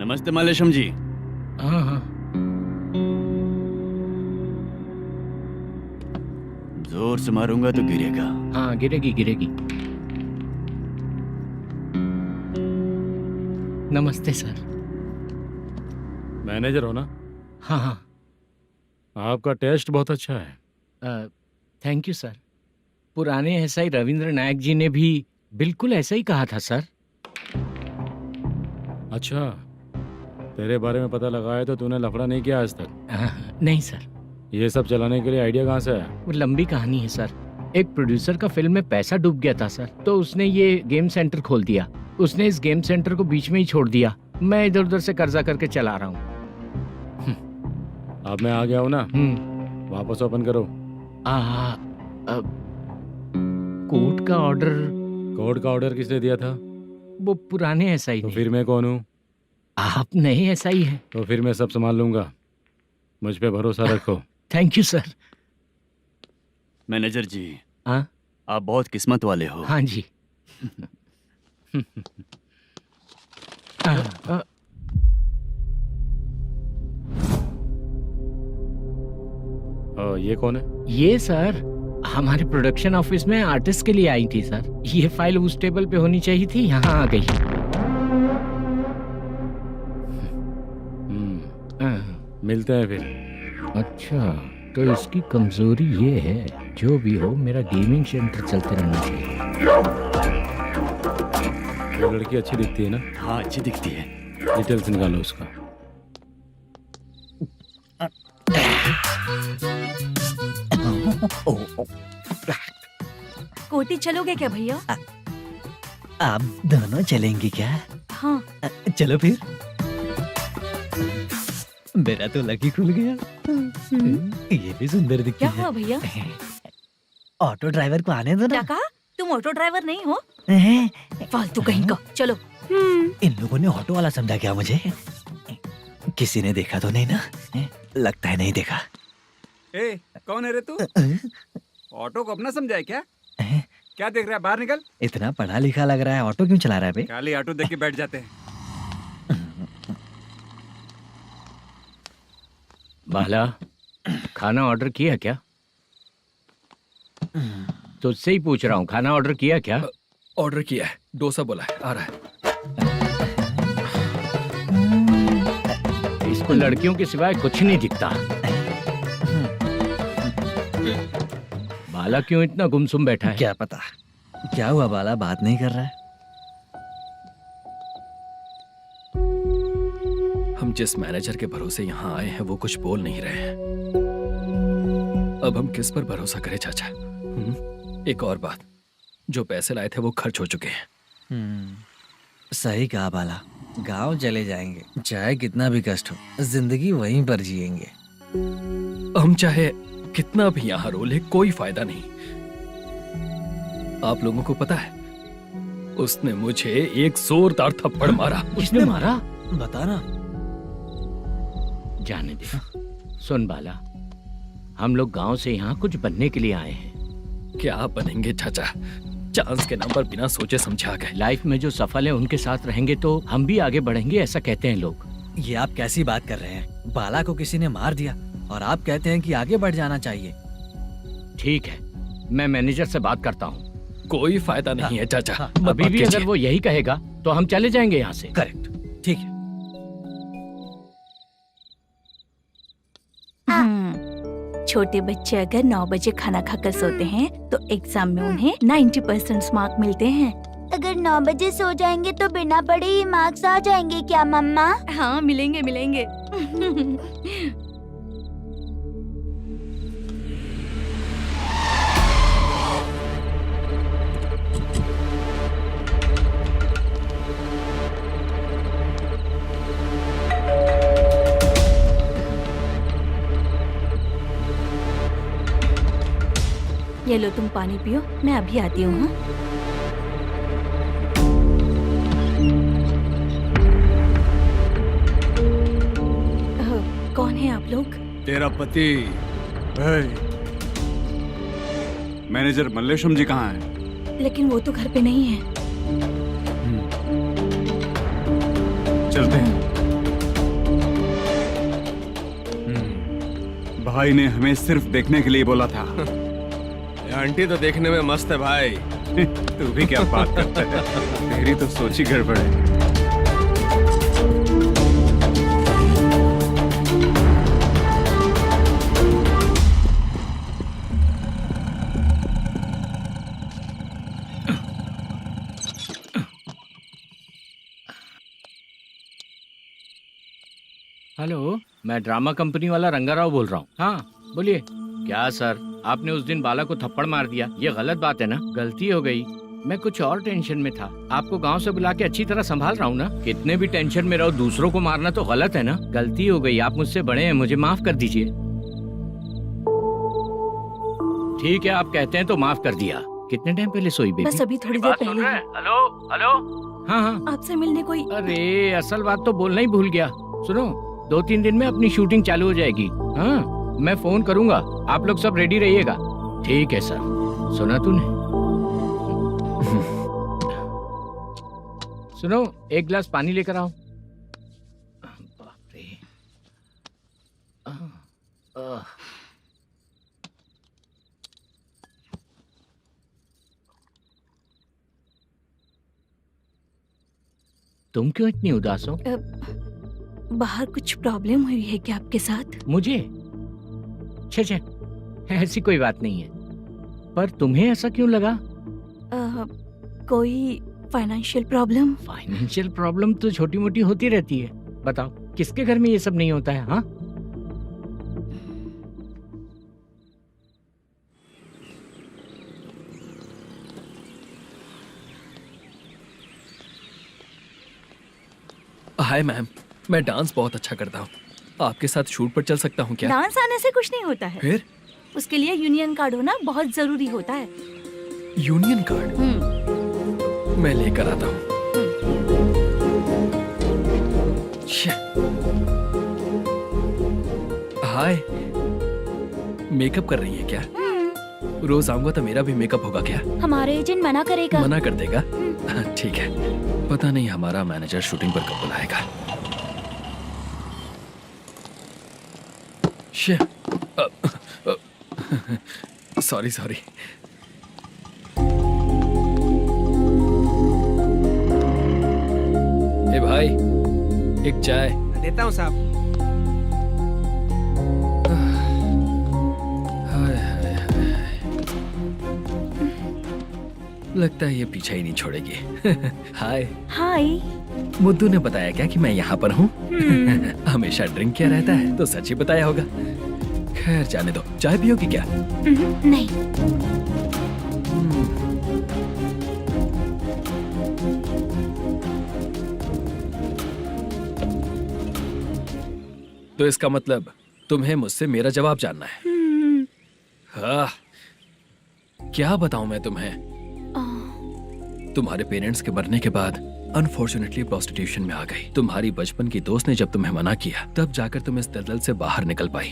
नमस्ते मल्लेशम जी। हाँ हाँ जोर से मारूंगा तो गिरेगा। हाँ, गिरेगी गिरेगी। नमस्ते सर। मैनेजर हो ना? हाँ हाँ। आपका टेस्ट बहुत अच्छा है। Thank you sir. पुराने एसआई रविंद्र नायक जी ने भी बिल्कुल ऐसा ही कहा था सर। अच्छा, तेरे बारे में पता लगा है तो तूने लफड़ा नहीं किया आज तक? नहीं सर। ये सब चलाने के लिए आइडिया कहाँ से आया? वो लंबी कहानी है सर। एक प्रोड्यूसर का फिल्म में पैसा डूब गया था सर, तो उसने ये गेम सेंटर खोल दिया। उसने इस गेम सेंटर को बीच में ही छोड़ दिया। मैं इधर उधर से कर्जा करके चला रहा हूँ। अब मैं आ गया हूँ ना, वापस ओपन करो। कोर्ट का ऑर्डर। कोर्ट का ऑर्डर किसने दिया था? वो पुराने एसआई तो ने। फिर मैं कौन हूँ? आप नए एसआई हैं। तो फिर मैं सब संभाल लूंगा, मुझ पे भरोसा रखो। Thank you sir. मैनेजर जी, हाँ आप बहुत किस्मत वाले हो। हाँ जी। ये कौन है? ये सर हमारे प्रोडक्शन ऑफिस में आर्टिस्ट के लिए आई थी सर। ये फाइल उस टेबल पे होनी चाहिए थी, यहाँ आ गई। मिलते हैं फिर। अच्छा, तो इसकी कमजोरी ये है, जो भी हो मेरा गेमिंग सेंटर चलते रहना चाहिए। वो लड़की अच्छी दिखती है ना? हाँ, अच्छी दिखती है। डिटेल्स निकालो उसका। कोटी चलोगे क्या भैया? आप दोनों चलेंगे क्या? हाँ। चलो फिर। मेरा तो लकी खुल गया। ये भी सुंदर दिखती क्या है। हुआ भैया? ऑटो ड्राइवर को आने दो क्या ना। कहा? तुम ऑटो ड्राइवर नहीं हो? हैं? फालतू कहीं का। चलो। इन लोगों ने ऑटो वाला समझा क्या मुझे? किसी ने देखा तो नहीं ना? लगता है नहीं देखा। ए, कौन है रे तू? ऑटो को अपना समझा है क्या? क्या देख रहा है? बाहर निकल। इतना पढ़ा लिखा लग रहा है, ऑटो क्यों चला रहा है बे? खाली ऑटो देख के बैठ जाते हैं। बाला, खाना ऑर्डर किया क्या? तुझसे ही पूछ रहा हूँ, खाना ऑर्डर किया क्या? ऑर्डर किया है, डोसा बोला है, आ रहा है। इसको लड़कियों के सिवाय कुछ नहीं दिखता। बाला क्यों इतना गुमसुम बैठा है? क्या पता क्या हुआ, बाला बात नहीं कर रहा है। हम जिस मैनेजर के भरोसे यहाँ आए हैं वो कुछ बोल नहीं रहे हैं। अब हम किस पर भरोसा करें चाचा? एक और बात, जो पैसे लाए थे वो खर्च हो चुके हैं। सही कहा बाला, गांव चले जाएंगे, चाहे कितना भी कष्ट हो, जिंदगी वहीं पर जिएंगे। हम चाहे कितना भी यहाँ रो ले, कोई फायदा नहीं। आप लोगों को पता है, उसने मुझे एक जोरदार थप्पड़ मारा। उसने मारा? बता ना। जाने दे। सुन बाला, हम लोग गांव से यहाँ कुछ बनने के लिए आए हैं। क्या बनेंगे चाचा? चांस के नाम पर बिना सोचे समझे आ गए। लाइफ में जो सफल है उनके साथ रहेंगे तो हम भी आगे बढ़ेंगे, ऐसा कहते हैं लोग। ये आप कैसी बात कर रहे हैं? बाला को किसी ने मार दिया और आप कहते हैं कि आगे बढ़ जाना चाहिए। ठीक है, मैं मैनेजर से बात करता हूँ। कोई फायदा नहीं है चाचा। अभी भी अगर वो यही कहेगा तो हम चले जाएंगे यहाँ से। करेक्ट, ठीक है। छोटे बच्चे अगर 9 बजे खाना खाकर सोते हैं तो एग्जाम में उन्हें 90% मार्क मिलते हैं। अगर 9 बजे सो जाएंगे तो बिना पढ़े ही मार्क्स आ जाएंगे क्या मम्मा? हाँ, मिलेंगे मिलेंगे। ये लो, तुम पानी पियो, मैं अभी आती हूँ। हाँ? कौन है आप लोग? तेरा पति। मैनेजर मल्लेशम जी कहाँ हैं? लेकिन वो तो घर पे नहीं है। चलते हैं। भाई ने हमें सिर्फ देखने के लिए बोला था। ये आंटी तो देखने में मस्त है भाई। तू भी क्या बात करता है? तेरी तो सोच ही गड़बड़ है। हेलो, मैं ड्रामा कंपनी वाला रंगाराव बोल रहा हूँ। हाँ बोलिए। क्या सर, आपने उस दिन बाला को थप्पड़ मार दिया, ये गलत बात है ना? गलती हो गई, मैं कुछ और टेंशन में था। आपको गांव से बुला के अच्छी तरह संभाल रहा हूँ ना। कितने भी टेंशन में रहो, दूसरों को मारना तो गलत है ना। गलती हो गई, आप मुझसे बड़े हैं, मुझे माफ कर दीजिए। ठीक है, आप कहते हैं तो माफ कर दिया। कितने टाइम पहले सोई बेबी? बस अभी थोड़ी देर पहले। Hello hello. हाँ हाँ, आपसे मिलने कोई। अरे असल बात तो बोलना ही भूल गया। सुनो, 2-3 दिन में अपनी शूटिंग चालू हो जाएगी। हाँ, मैं फोन करूंगा, आप लोग सब रेडी रहिएगा। ठीक है सर। सुना तूने? सुनो, एक गिलास पानी लेकर आओ। बाप रे। तुम क्यों इतनी उदास हो? बाहर कुछ प्रॉब्लम हुई है क्या आपके साथ? मुझे? छे, ऐसी कोई बात नहीं है। पर तुम्हें ऐसा क्यों लगा? कोई फाइनेंशियल प्रॉब्लम? फाइनेंशियल प्रॉब्लम तो छोटी मोटी होती रहती है। बताओ, किसके घर में ये सब नहीं होता है? हाँ, हाय मैम, मैं डांस बहुत अच्छा करता हूँ। आपके साथ शूट पर चल सकता हूँ क्या? डांस आने से कुछ नहीं होता है। फिर? उसके लिए यूनियन कार्ड होना बहुत जरूरी होता है। Union card? मैं लेकर आता हूँ। हाय, मेकअप कर रही है क्या? रोज आऊंगा तो मेरा भी मेकअप होगा क्या? हमारे एजेंट मना करेगा। मना कर देगा? ठीक है, पता नहीं हमारा मैनेजर शूटिंग पर कब बुलाएगा। सॉरी। ए भाई, एक चाय। देता हूँ साहब। लगता है ये पीछा ही नहीं छोड़ेगी। हाय। हाय। मुद्दू ने बताया क्या कि मैं यहाँ पर हूँ? हमेशा ड्रिंक किया रहता है तो सच ही बताया होगा। खैर जाने दो, चाय पियोगी क्या? नहीं। तो इसका मतलब तुम्हें मुझसे मेरा जवाब जानना है? हाँ, क्या बताऊं मैं तुम्हें? तुम्हारे पेरेंट्स के मरने के बाद अनफॉर्चुनेटली प्रोस्टिट्यूशन में आ गई। तुम्हारी बचपन की दोस्त ने जब तुम्हें मना किया, तब जाकर तुम इस दलदल से बाहर निकल पाई।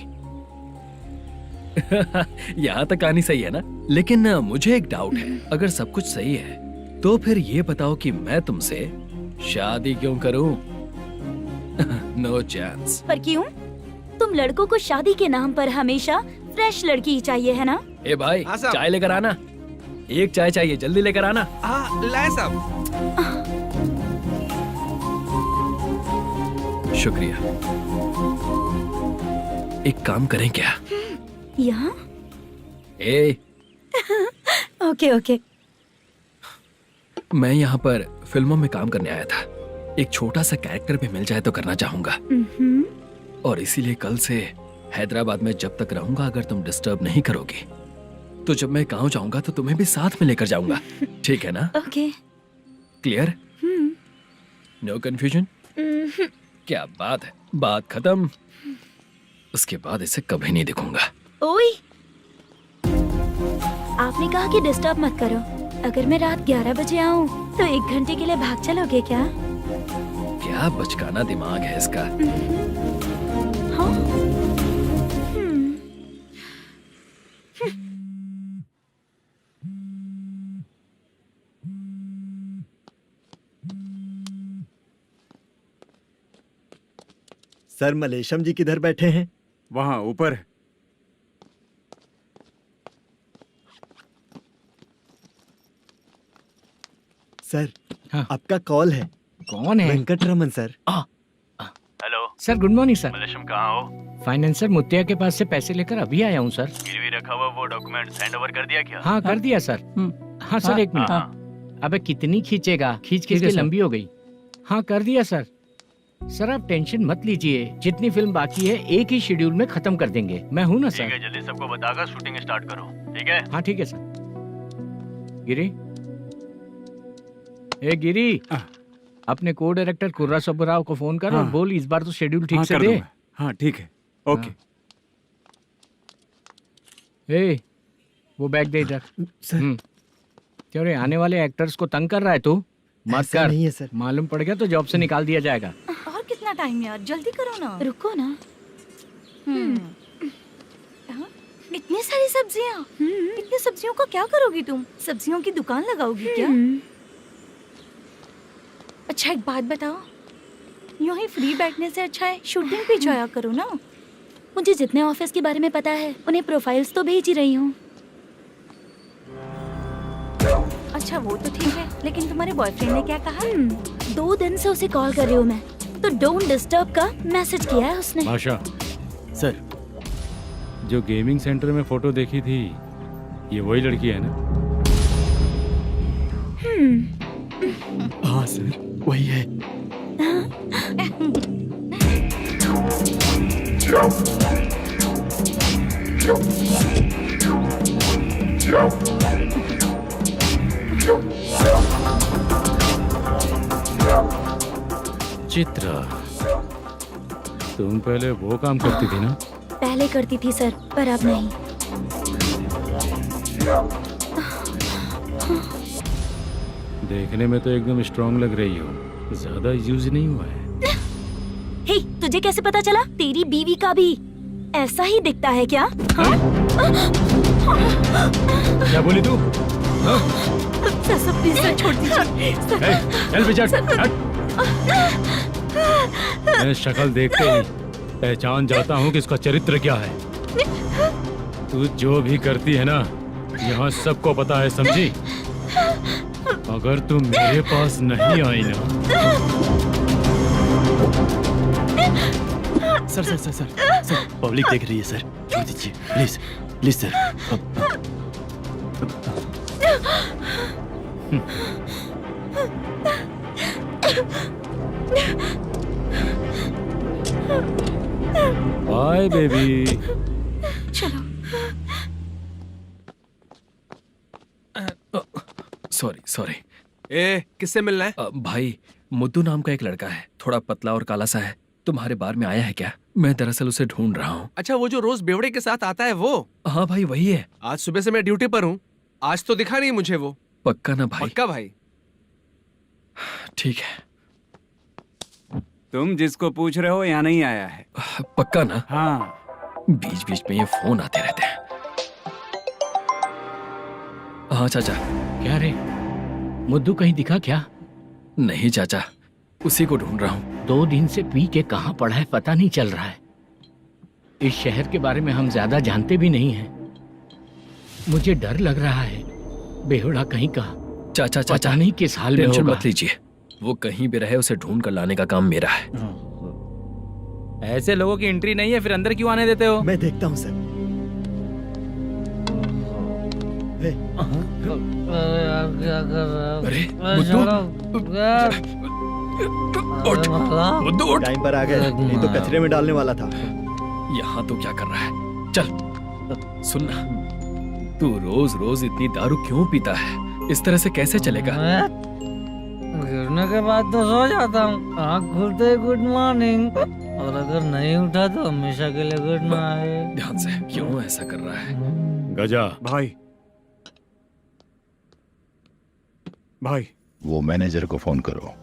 यहाँ तक कहानी सही है ना? लेकिन मुझे एक डाउट है। अगर सब कुछ सही है तो फिर ये बताओ कि मैं तुमसे शादी क्यों करूं? No chance. पर क्यों? तुम लड़कों को शादी के नाम पर हमेशा फ्रेश लड़की ही चाहिए, है ना? ए भाई, चाय लेकर आना। एक चाय चाहिए, जल्दी लेकर आना। हाँ, लाए साहब। शुक्रिया। एक काम करें क्या? यहाँ? ए, ओके। मैं यहाँ पर फिल्मों में काम करने आया था। एक छोटा सा कैरेक्टर भी मिल जाए तो करना चाहूंगा। और इसीलिए कल से हैदराबाद में जब तक रहूंगा, अगर तुम डिस्टर्ब नहीं करोगी तो जब मैं गांव जाऊंगा तो तुम्हें भी साथ में लेकर जाऊंगा। ठीक है ना? ओके। क्लियर? No confusion? क्या बात है, बात खत्म। उसके बाद इसे कभी नहीं दिखूंगा। ओए, आपने कहा कि डिस्टर्ब मत करो। अगर मैं रात 11 बजे आऊँ तो 1 घंटे के लिए भाग चलोगे क्या? क्या बचकाना दिमाग है इसका। हाँ? सर, मलेशम जी किधर बैठे हैं? वहाँ ऊपर। सर हाँ। आपका कॉल है। कौन है? Venkataraman sir. Hello sir good morning sir. Malesham कहाँ हो? फाइनेंसर मुत्तिया के पास से पैसे लेकर अभी आया हूँ सर। गिरवी रखा हुआ वो डॉक्यूमेंट हैंड ओवर कर दिया क्या? हाँ कर दिया सर। हाँ सर एक मिनट। अबे कितनी खींचेगा, खींच खींच के लंबी हो गई। हाँ कर दिया सर। सर आप टेंशन मत लीजिए, जितनी फिल्म बाकी है एक ही शेड्यूल में खत्म कर देंगे। मैं हूँ ना ठीक सर। है, जल्दी सबको बताकर शूटिंग स्टार्ट करो, ठीक है? हाँ ठीक है सर। गिरी, ए गिरी, अपने को डायरेक्टर कुर्रा सुब्बराव को फोन कर और बोल इस बार तो शेड्यूल ठीक से दे। हाँ ठीक है, ओके। ए, वो बैग दे इधर। सर क्यों रे, आने वाले एक्टर्स को तंग कर रहा है तू? मत ऐसा कर। नहीं है सर। मालूम पड़ गया तो जॉब से निकाल दिया जाएगा। और कितना टाइम यार, जल्दी करो ना। रुको ना। हाँ? इतनी सारी सब्जियाँ, इतनी सब्जियों का क्या करोगी तुम? सब्जियों की दुकान लगाओगी क्या? अच्छा एक बात बताओ, यूं ही फ्री बैठने से अच्छा है शूटिंग पे जाया करो ना। मुझे जितने ऑफिस के बारे में पता है उन्हें प्रोफाइल्स तो भेज ही रही हूँ। अच्छा वो तो ठीक है, लेकिन तुम्हारे बॉयफ्रेंड ने क्या कहा? 2 दिन से उसे कॉल कर रही हूँ मैं, तो डोंट डिस्टर्ब का मैसेज किया है उसने। माशा, सर जो गेमिंग सेंटर में फोटो देखी थी, ये वही लड़की है ना? हाँ सर वही है। चित्रा, तुम पहले वो काम करती थी ना? पहले करती थी सर, पर अब नहीं। देखने में तो एकदम स्ट्रांग लग रही हो, ज्यादा यूज नहीं हुआ है। हे, तुझे कैसे पता चला? तेरी बीवी का भी ऐसा ही दिखता है क्या? हाँ? क्या बोली तू? सर प्लीज सर छोड़ दीजिए। चल बेटा, मैं शक्ल देखते ही पहचान जाता हूँ कि इसका चरित्र क्या है। तू जो भी करती है ना, यहाँ सबको पता है, समझी? अगर तू मेरे पास नहीं आई ना। Sir sir sir sir sir public देख रही है सर, छोड़ दीजिए please please sir. Bye baby. चलो। Sorry sorry. ए, किससे मिलना है? भाई, मुद्दू नाम का एक लड़का है, थोड़ा पतला और काला सा है। तुम्हारे बार में आया है क्या? मैं दरअसल उसे ढूंढ रहा हूँ। अच्छा, वो जो रोज बेवड़े के साथ आता है वो? हाँ भाई वही है। आज सुबह से मैं ड्यूटी पर हूँ, आज तो दिखा नहीं मुझे वो। पक्का ना भाई? पक्का भाई। ठीक है। तुम जिसको पूछ रहे हो यहाँ नहीं आया है? पक्का ना? हाँ। बीच बीच में ये फोन आते रहते हैं। हाँ चाचा। क्या रे, मुद्दू कहीं दिखा क्या? नहीं चाचा, उसी को ढूंढ रहा हूँ। 2 दिन से पी के कहाँ पड़ा है पता नहीं चल रहा है। इस शहर के बारे में हम ज्यादा जानते भी नहीं हैं। मुझे डर लग रहा है, बेहुड़ा कहीं का। चाचा चाचा नहीं किस हाल में टेंशन होगा। मत लीजिए, वो कहीं भी रहे उसे ढूंढ कर लाने का काम मेरा है। ऐसे लोगों की एंट्री नहीं है, फिर अंदर क्यों आने देते हो? मैं देखता हूँ सर। अरे मुद्दू उठ। टाइम पर आ गए, नहीं तो कचरे में डालने वाला था। यहाँ तो क्या कर रहा है? चल सुनना, तू रोज रोज इतनी दारू क्यों पीता है? इस तरह से कैसे चलेगा? गिरने के बाद तो सो जाता हूँ, आँख खुलते ही गुड मॉर्निंग, और अगर नहीं उठा तो हमेशा के लिए गुड नाइट। ध्यान से, क्यों ऐसा कर रहा है? गजा भाई, भाई वो मैनेजर को फोन करो।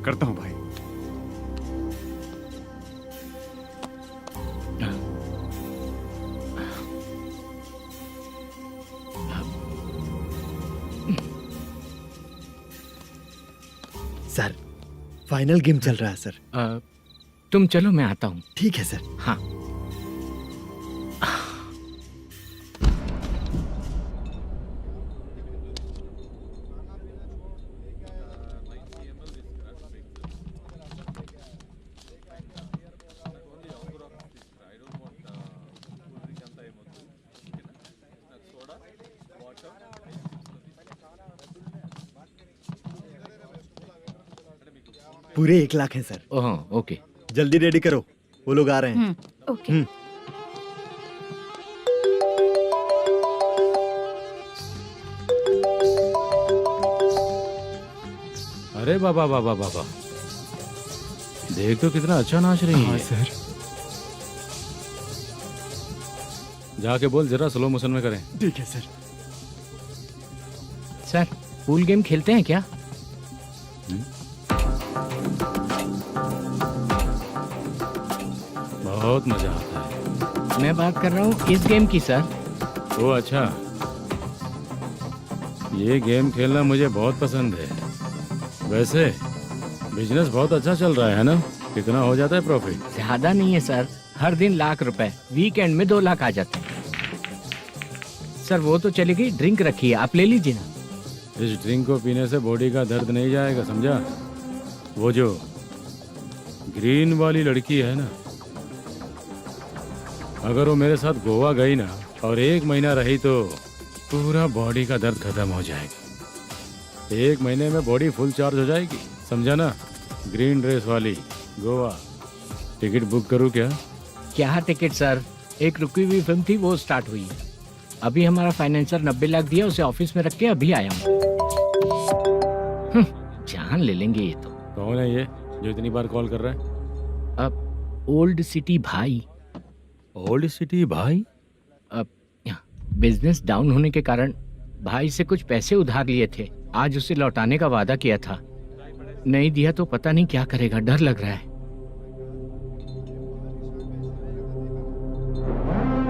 करता हूँ भाई। सर फाइनल गेम चल रहा है सर। तुम चलो, मैं आता हूँ। ठीक है सर। हाँ। पूरे 1 लाख है सर। Oh okay. जल्दी रेडी करो, वो लोग आ रहे हैं। ओके। अरे बाबा बाबा बाबा, देख तो कितना अच्छा नाच रही है। सर जाके बोल जरा स्लो मोशन में करें। ठीक है सर। सर पूल गेम खेलते हैं क्या? बहुत मजा आता है। मैं बात कर रहा हूँ इस गेम की सर। ओ अच्छा, ये गेम खेलना मुझे बहुत पसंद है। वैसे बिजनेस बहुत अच्छा चल रहा है ना? कितना हो जाता है प्रॉफिट? ज्यादा नहीं है सर, हर दिन लाख रुपए, वीकेंड में 2 लाख आ जाते हैं। सर वो तो चलेगी, ड्रिंक रखी है, आप ले लीजिए ना। इस ड्रिंक को पीने से बॉडी का दर्द नहीं जाएगा, समझा? वो जो ग्रीन वाली लड़की है ना, अगर वो मेरे साथ गोवा गई ना और 1 महीना रही तो पूरा बॉडी का दर्द खत्म हो जाएगा। 1 महीने में बॉडी फुल चार्ज हो जाएगी, समझा ना? ग्रीन ड्रेस वाली गोवा। टिकट बुक करूँ क्या? क्या टिकट सर, एक रुकी हुई फिल्म थी वो स्टार्ट हुई है। अभी हमारा फाइनेंसर 90 लाख दिया, उसे ऑफिस में रख के अभी आया हूँ। जान ले लेंगे ये तो। कौन है ये जो इतनी बार कॉल कर रहा है? अब ओल्ड सिटी भाई। ओल्ड सिटी भाई? अब बिजनेस डाउन होने के कारण भाई से कुछ पैसे उधार लिए थे, आज उसे लौटाने का वादा किया था। नहीं दिया तो पता नहीं क्या करेगा, डर लग रहा है।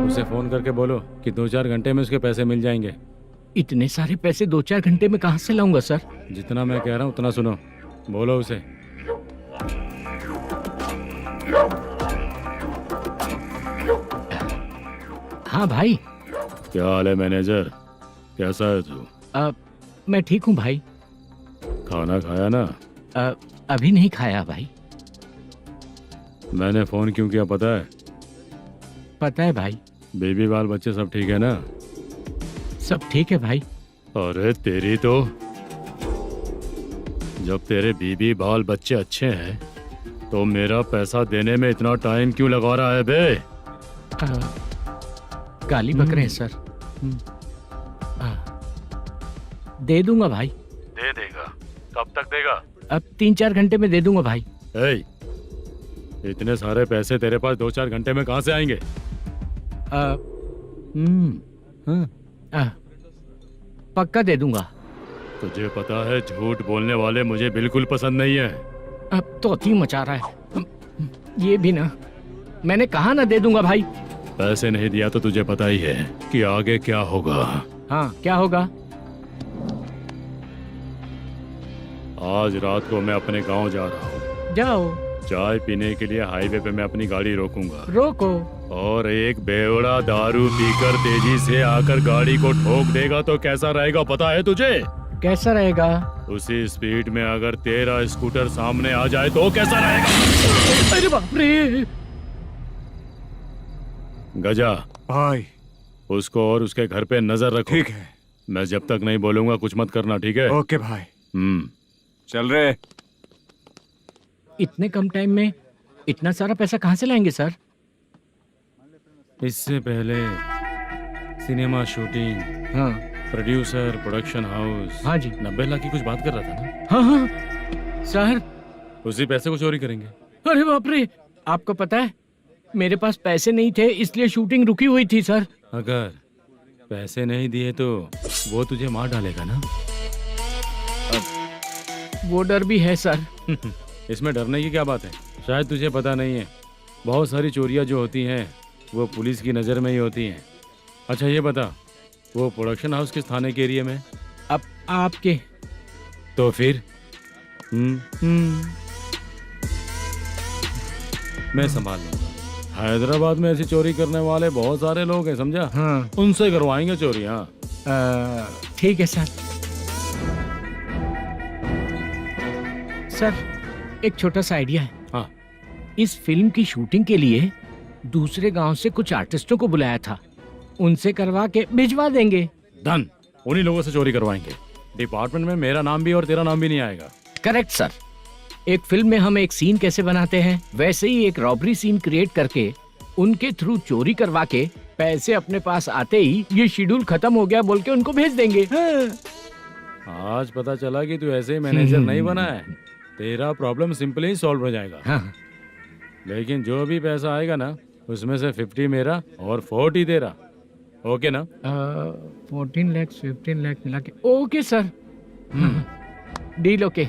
उसे फोन करके बोलो कि 2-4 घंटे में उसके पैसे मिल जाएंगे। इतने सारे पैसे 2-4 घंटे में कहाँ से लाऊंगा सर? जितना मैं कह रहा हूँ उतना सुनो, बोलो उसे। हाँ भाई। क्या हाल है मैनेजर, कैसा है तू? मैं ठीक हूँ भाई। खाना खाया ना? अभी नहीं खाया भाई। मैंने फोन क्यों किया पता है? पता है भाई। बेबी बाल बच्चे सब ठीक है ना? सब ठीक है भाई। अरे तेरी तो, जब तेरे बीबी बाल बच्चे अच्छे हैं तो मेरा पैसा देने में इतना टाइम क्यों लगा रहा है बे? गाली बक रहे हैं सर। दे दूंगा भाई। दे देगा? कब तक देगा? अब 3-4 घंटे में दे दूंगा भाई। इतने सारे पैसे तेरे पास 2-4 घंटे में कहाँ से आएंगे? पक्का दे दूंगा। तुझे पता है झूठ बोलने वाले मुझे बिल्कुल पसंद नहीं है। अब तो थी मचा रहा है ये भी ना। मैंने कहा ना दे दूंगा भाई। पैसे नहीं दिया तो तुझे पता ही है कि आगे क्या होगा। हाँ क्या होगा? आज रात को मैं अपने गांव जा रहा हूँ। जाओ। चाय पीने के लिए हाईवे पे मैं अपनी गाड़ी रोकूंगा। रोको। और एक बेवड़ा दारू पीकर तेजी से आकर गाड़ी को ठोक देगा तो कैसा रहेगा पता है तुझे? कैसा रहेगा? उसी स्पीड में अगर तेरा स्कूटर सामने आ जाए तो कैसा रहेगा? अरे बाप रे। गजा भाई, उसको और उसके घर पे नजर रखो। ठीक है। मैं जब तक नहीं बोलूंगा कुछ मत करना, ठीक है? ओके भाई। चल रहे। इतने कम टाइम में इतना सारा पैसा कहाँ से लाएंगे सर? इससे पहले सिनेमा शूटिंग, हाँ, प्रोड्यूसर, प्रोडक्शन हाउस। हाँ जी। 90 लाख की कुछ बात कर रहा था ना? हाँ हाँ सर। उसी पैसे को चोरी करेंगे। अरे बाप रे, आपको पता है मेरे पास पैसे नहीं थे इसलिए शूटिंग रुकी हुई थी सर। अगर पैसे नहीं दिए तो वो तुझे मार डालेगा ना? वो डर भी है सर। इसमें डरने की क्या बात है? शायद तुझे पता नहीं है, बहुत सारी चोरियां जो होती हैं वो पुलिस की नज़र में ही होती हैं। अच्छा ये बता, वो प्रोडक्शन हाउस किस थाने के एरिया में? अब आपके। तो फिर मैं संभाल लूंगा। हैदराबाद में ऐसी चोरी करने वाले बहुत सारे लोग हैं, समझा? हाँ। उनसे करवाएंगे चोरी। हाँ ठीक है सर। सर एक छोटा सा आइडिया है। हाँ। इस फिल्म की शूटिंग के लिए दूसरे गांव से कुछ आर्टिस्टों को बुलाया था, उनसे करवा के भिजवा देंगे। डन। उन्हीं लोगों से चोरी करवाएंगे। डिपार्टमेंट में मेरा नाम भी और तेरा नाम भी नहीं आएगा। Correct sir. एक फिल्म में हम एक सीन कैसे बनाते हैं, वैसे ही एक रॉबरी सीन क्रिएट करके उनके थ्रू चोरी करवा के पैसे अपने पास आते ही ये शेड्यूल खत्म हो गया बोल के उनको भेज देंगे। आज पता चला कि तू ऐसे ही मैनेजर नहीं बना है। तेरा प्रॉब्लम सिंपली ही सॉल्व हो जाएगा। हाँ। लेकिन जो भी पैसा आएगा ना, उसमें से 50 मेरा और 40 तेरा। ओके ना? 14 लाख 15 लाख मिला के ओके सर। Deal okay.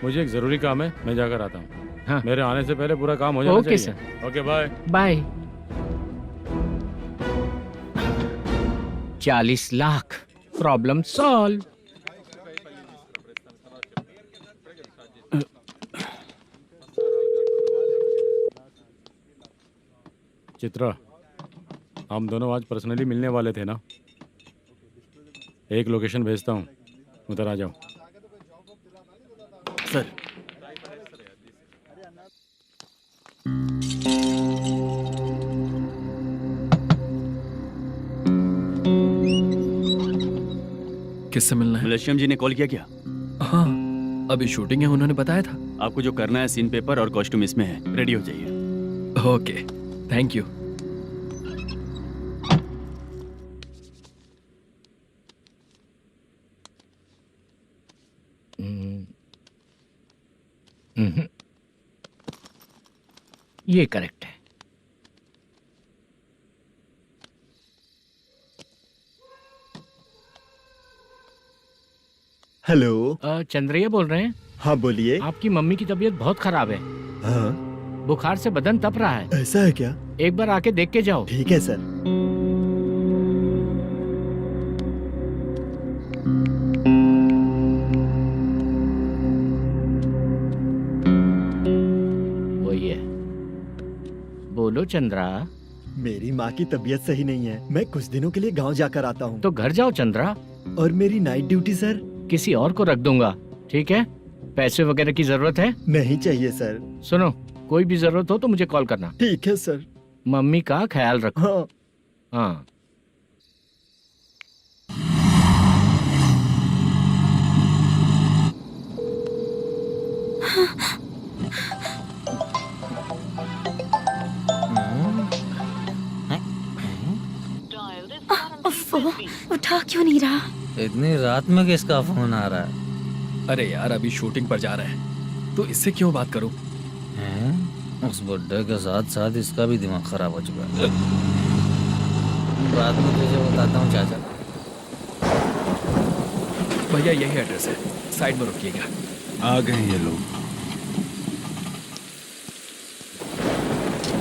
मुझे एक जरूरी काम है, मैं जाकर आता हूँ। हाँ। मेरे आने से पहले पूरा काम हो जाना ओके चाहिए। Sir. Okay bye bye. 40 lakh problem solve. Chitra, हम दोनों आज पर्सनली मिलने वाले थे ना? एक लोकेशन भेजता हूँ, उधर आ जाओ। सर किससे मिलना है? मलेशियम जी ने कॉल किया क्या? हाँ, अभी शूटिंग है, उन्होंने बताया था। आपको जो करना है, सीन पेपर और कॉस्ट्यूम इसमें है, रेडी हो जाइए। Okay, thank you. ये करेक्ट है। हेलो। चंद्रैया बोल रहे हैं? हाँ बोलिए। आपकी मम्मी की तबीयत बहुत खराब है। हाँ। बुखार से बदन तप रहा है। ऐसा है क्या? एक बार आके देख के जाओ। ठीक है सर। वही है। बोलो चंद्रा। मेरी माँ की तबीयत सही नहीं है, मैं कुछ दिनों के लिए गांव जाकर आता हूँ। तो घर जाओ चंद्रा। और मेरी नाइट ड्यूटी सर? किसी और को रख दूंगा, ठीक है? पैसे वगैरह की जरूरत है? नहीं चाहिए सर। सुनो, कोई भी जरूरत हो तो मुझे कॉल करना। ठीक है सर। मम्मी का ख्याल रखो। हाँ। हाँ। उठा क्यों नहीं रहा? इतनी रात में किसका फोन आ रहा है? अरे यार, अभी शूटिंग पर जा रहे हैं, तो इससे क्यों बात करूं? उस बुड्ढे के साथ साथ इसका भी दिमाग खराब हो चुका है। रात में तुझे बताता हूँ चाचा। भैया यही एड्रेस है, साइड में रुकिएगा। आ गए ये लोग।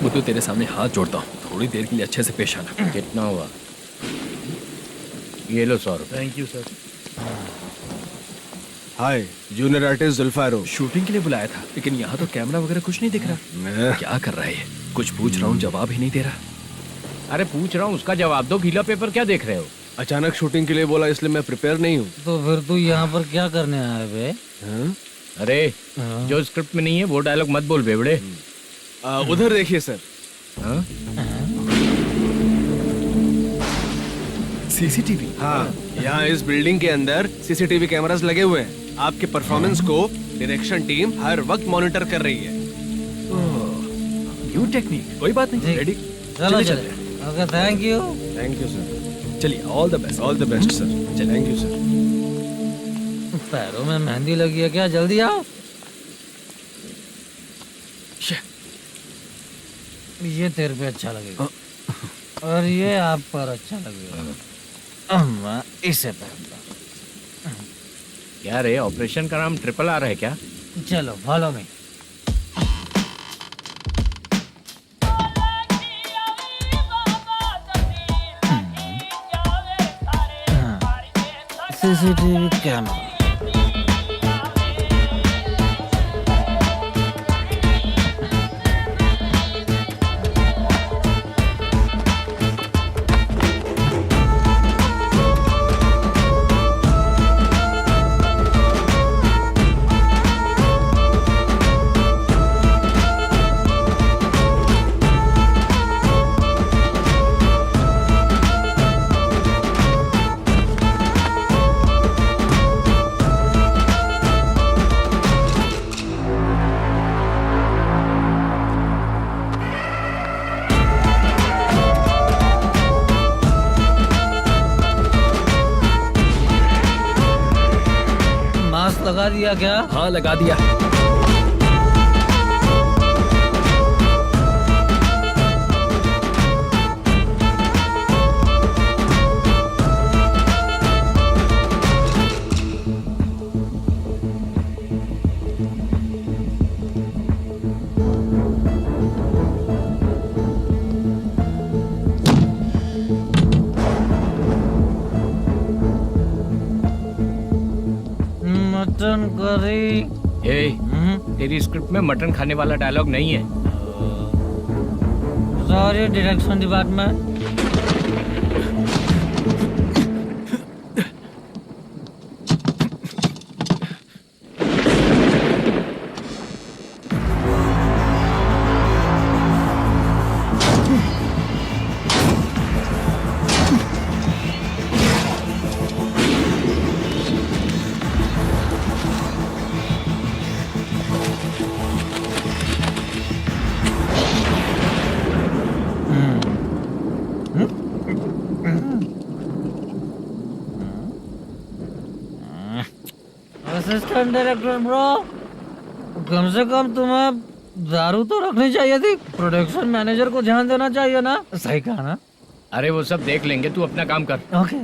मुझे तेरे सामने हाथ जोड़ता हूँ, थोड़ी देर के लिए अच्छे से पेश आना। कितना हुआ? ये लो 100 रुपए। Thank you sir. Hi, junior artist Zulfar हो। शूटिंग के लिए बुलाया था, लेकिन यहाँ तो कैमरा वगैरह कुछ नहीं दिख रहा। क्या कर रहा है ये? कुछ पूछ रहा हूँ, जवाब ही नहीं दे रहा। अरे पूछ रहा हूँ, उसका जवाब दो। गीला पेपर क्या देख रहे हो? अचानक शूटिंग के लिए बोला, इसलिए मैं प्रिपेयर नहीं हूँ। तो फिर तू यहाँ पर क्या करने आया बे? अरे जो स्क्रिप्ट में नहीं है वो डायलॉग मत बोल बेवड़े। उधर देखिए सर। सीसीटीवी? हाँ, यहाँ इस बिल्डिंग के अंदर सीसीटीवी कैमरास लगे हुए हैं। आपके परफॉर्मेंस को डायरेक्शन टीम हर वक्त मॉनिटर कर रही है। न्यू टेक्निक, कोई बात नहीं। रेडी? चलो चले। Okay, thank you. Thank you sir. चलिए, all the best. All the best sir. Thank you sir. पैरों में मेहंदी लगी है क्या? जल्दी आओ। ये तेरे पे अच्छा लगेगा और ये आप पर अच्छा लगेगा। मैं इसे पहनता। क्या रे, ऑपरेशन का नाम ट्रिपल आर है क्या? चलो फॉलो मी। CCTV camera. दिया क्या? हाँ लगा दिया। Mutton curry. तेरी स्क्रिप्ट में मटन खाने वाला डायलॉग नहीं है। Sorry direction department. Assistant director bro, कम से कम तुम्हें दारू तो रखनी चाहिए थी। प्रोडक्शन मैनेजर को ध्यान देना चाहिए ना। सही कहा ना? अरे वो सब देख लेंगे, तू अपना काम कर। ओके।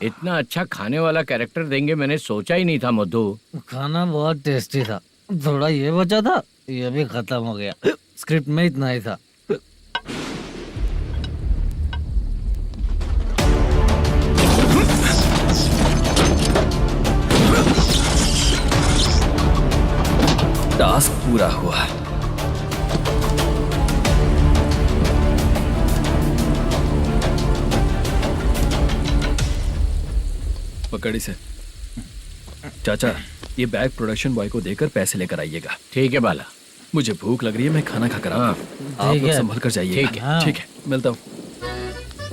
इतना अच्छा खाने वाला कैरेक्टर देंगे मैंने सोचा ही नहीं था मधु। खाना बहुत टेस्टी था। थोड़ा ये बचा था, ये भी खत्म हो गया। स्क्रिप्ट में इतना ही था। टास्क पूरा हुआ। पकड़ी से चाचा, ये बैग प्रोडक्शन बॉय को देकर पैसे लेकर आइएगा। ठीक है बाला। मुझे भूख लग रही है, मैं खाना खाकर आता हूँ। आप लोग संभल कर जाइए। ठीक है। ठीक है, मिलता हूँ।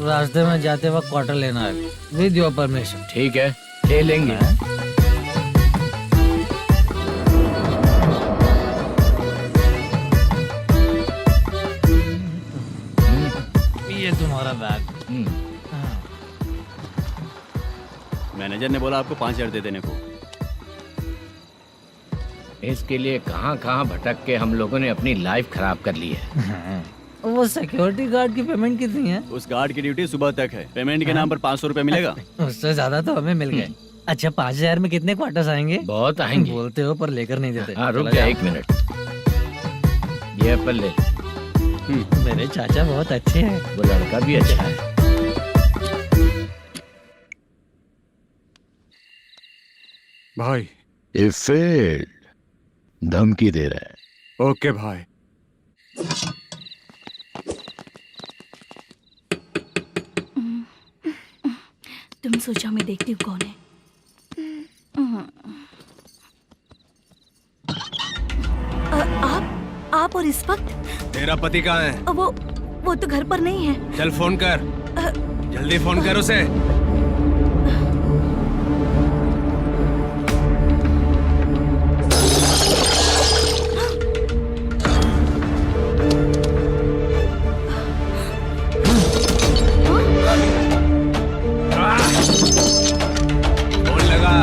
रास्ते में जाते वक्त क्वार्टर लेना है, विद योर परमिशन। ठीक है, ले लेंगे। ये तुम्हारा बैग। मैनेजर ने बोला आपको 5,000 दे देने को। इसके लिए कहाँ कहाँ भटक के हम लोगों ने अपनी लाइफ खराब कर ली है। वो सिक्योरिटी गार्ड की पेमेंट कितनी है? उस गार्ड की ड्यूटी सुबह तक है। पेमेंट के नाम पर 500 रुपए मिलेगा। उससे ज्यादा तो हमें मिल गए। अच्छा 5,000 में कितने क्वार्टर्स आएंगे? बहुत आएंगे। बोलते हो पर लेकर नहीं देते। हाँ रुक जा 1 मिनट। ये एप्पल ले। मेरे चाचा बहुत अच्छे हैं। वो लड़का भी अच्छा है। भाई ये फेल्ड, धमकी दे रहा है। ओके भाई। तुम सोचो मैं देखती हूँ कौन है। आप और इस वक्त? तेरा पति कहाँ है? वो तो घर पर नहीं है। चल फोन कर, जल्दी फोन कर उसे। फोन लगा।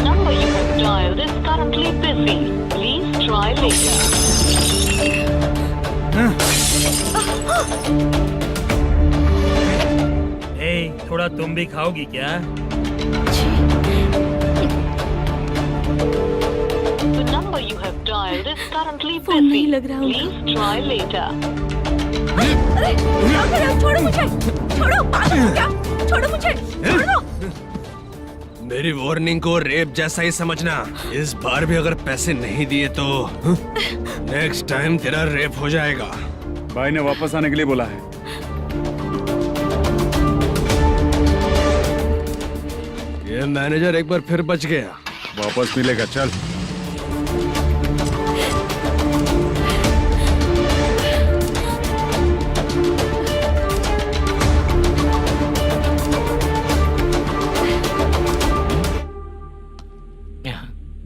number you have dialed is currently busy. Please try later. थोड़ा तुम भी खाओगी क्या? The number you have dialed is currently phone नहीं busy. लग रहा Please try later. अरे क्या कर रहे हो? छोड़ो मुझे, छोड़ो, पागल हो क्या? छोड़ो मुझे, छोड़ो। मेरी वार्निंग को रेप जैसा ही समझना। इस बार भी अगर पैसे नहीं दिए तो नेक्स्ट टाइम तेरा रेप हो जाएगा। भाई ने वापस आने के लिए बोला है। ये मैनेजर एक बार फिर बच गया। वापस मिलेगा, चल।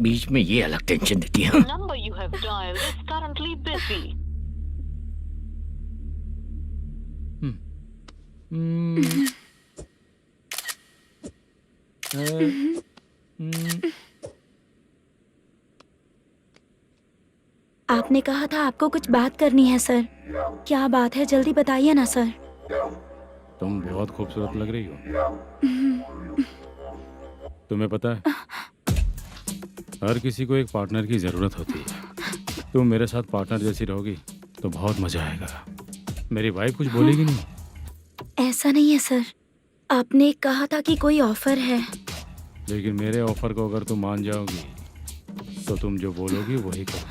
बीच में ये अलग टेंशन देती है। Number you have dialled is currently busy. आपने कहा था आपको कुछ बात करनी है सर। क्या बात है, जल्दी बताइए ना सर। तुम बहुत खूबसूरत लग रही हो। तुम्हें पता है, हर किसी को एक पार्टनर की जरूरत होती है। तुम मेरे साथ पार्टनर जैसी रहोगी तो बहुत मजा आएगा। मेरी वाइफ कुछ बोलेगी नहीं? ऐसा नहीं है सर, आपने कहा था कि कोई ऑफर है। लेकिन मेरे ऑफर को अगर तुम मान जाओगी तो तुम जो बोलोगी वही करो।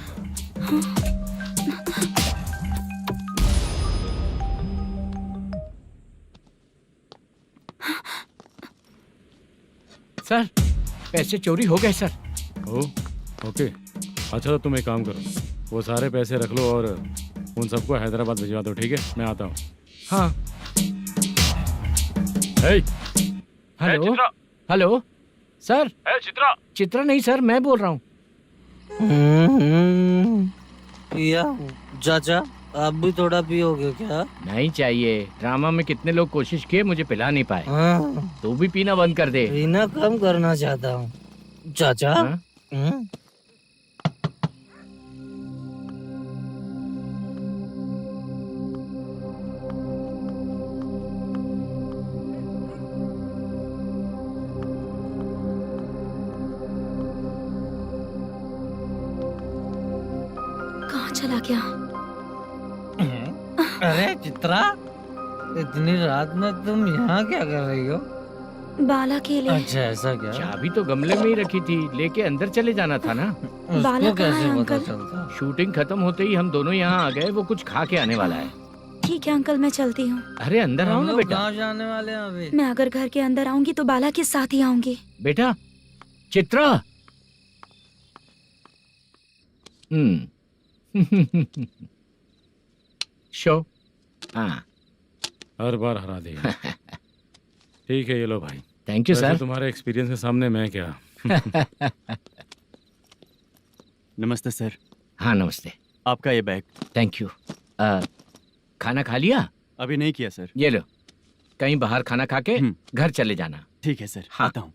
सर, पैसे चोरी हो गए सर। ओके, अच्छा तो तुम एक काम करो, वो सारे पैसे रख लो और उन सबको हैदराबाद भिजवा दो, ठीक है? मैं आता हूँ। हाँ। Hello hello sir. Chitra? Chitra नहीं सर, मैं बोल रहा हूँ। या चाचा, आप भी थोड़ा पियोगे क्या? नहीं चाहिए। ड्रामा में कितने लोग कोशिश किए, मुझे पिला नहीं पाए। तू भी पीना बंद कर दे। पीना कम करना चाहता हूँ चाचा। कहाँ चला गया? अरे चित्रा, इतनी रात में तुम यहाँ क्या कर रही हो? बाला के लिए। अच्छा ऐसा क्या? चाबी तो गमले में ही रखी थी, लेके अंदर चले जाना था ना। बाला उसको कहाँ है कैसे पता अंकल? चलता? शूटिंग खत्म होते ही हम दोनों यहाँ आ गए। वो कुछ खा के आने वाला है। ठीक है अंकल, मैं चलती हूँ। अरे अंदर आओ हम ना लोग बेटा। कहाँ जाने वाले हैं अभी? मैं अगर घर के अंदर आऊंगी तो बाला के साथ ही आऊंगी। बेटा चित्रा। शो। हाँ, हर बार हरा देगा। ठीक है, ये लो भाई। Thank you sir. तुम्हारे एक्सपीरियंस के सामने मैं क्या। नमस्ते सर। हाँ नमस्ते। आपका ये बैग। Thank you. खाना खा लिया? अभी नहीं किया सर। ये लो, कहीं बाहर खाना खा के घर चले जाना। ठीक है सर। हाँ। आता हूँ।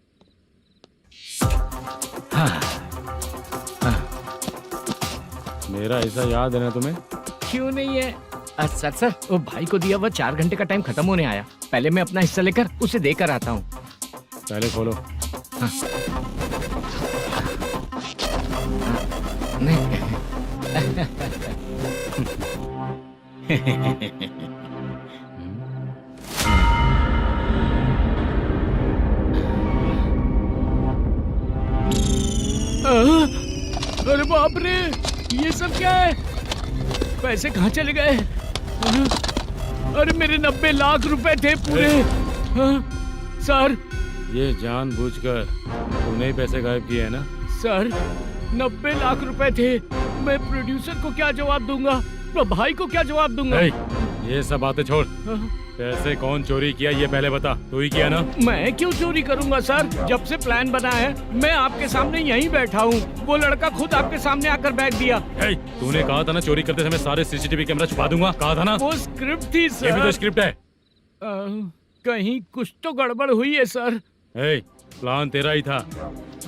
हाँ। मेरा ऐसा याद है ना तुम्हें? क्यों नहीं है सर। सर वो भाई को दिया हुआ 4 घंटे का टाइम खत्म होने आया। पहले मैं अपना हिस्सा लेकर उसे देकर आता हूँ। पहले खोलो। हाँ। अरे बाप रे, ये सब क्या है? पैसे कहाँ चले गए? अरे मेरे 90 लाख रुपए थे पूरे। सर, ये जानबूझकर तूने ही पैसे गायब किए हैं ना? सर 90 लाख रुपए थे। मैं प्रोड्यूसर को क्या जवाब दूंगा, तो भाई को क्या जवाब दूंगा? ये सब बातें छोड़। पैसे कौन चोरी किया ये पहले बता। तू ही किया ना? मैं क्यों चोरी करूंगा सर? जब से प्लान बना है मैं आपके सामने यहीं बैठा हूँ। वो लड़का खुद आपके सामने आकर बैग दिया। तूने कहा था ना चोरी करते समय सारे सीसीटीवी कैमरा छुपा दूंगा, कहा था ना? वो स्क्रिप्ट थी सर। ये भी तो स्क्रिप्ट है। कहीं कुछ तो गड़बड़ हुई है सर। प्लान तेरा ही था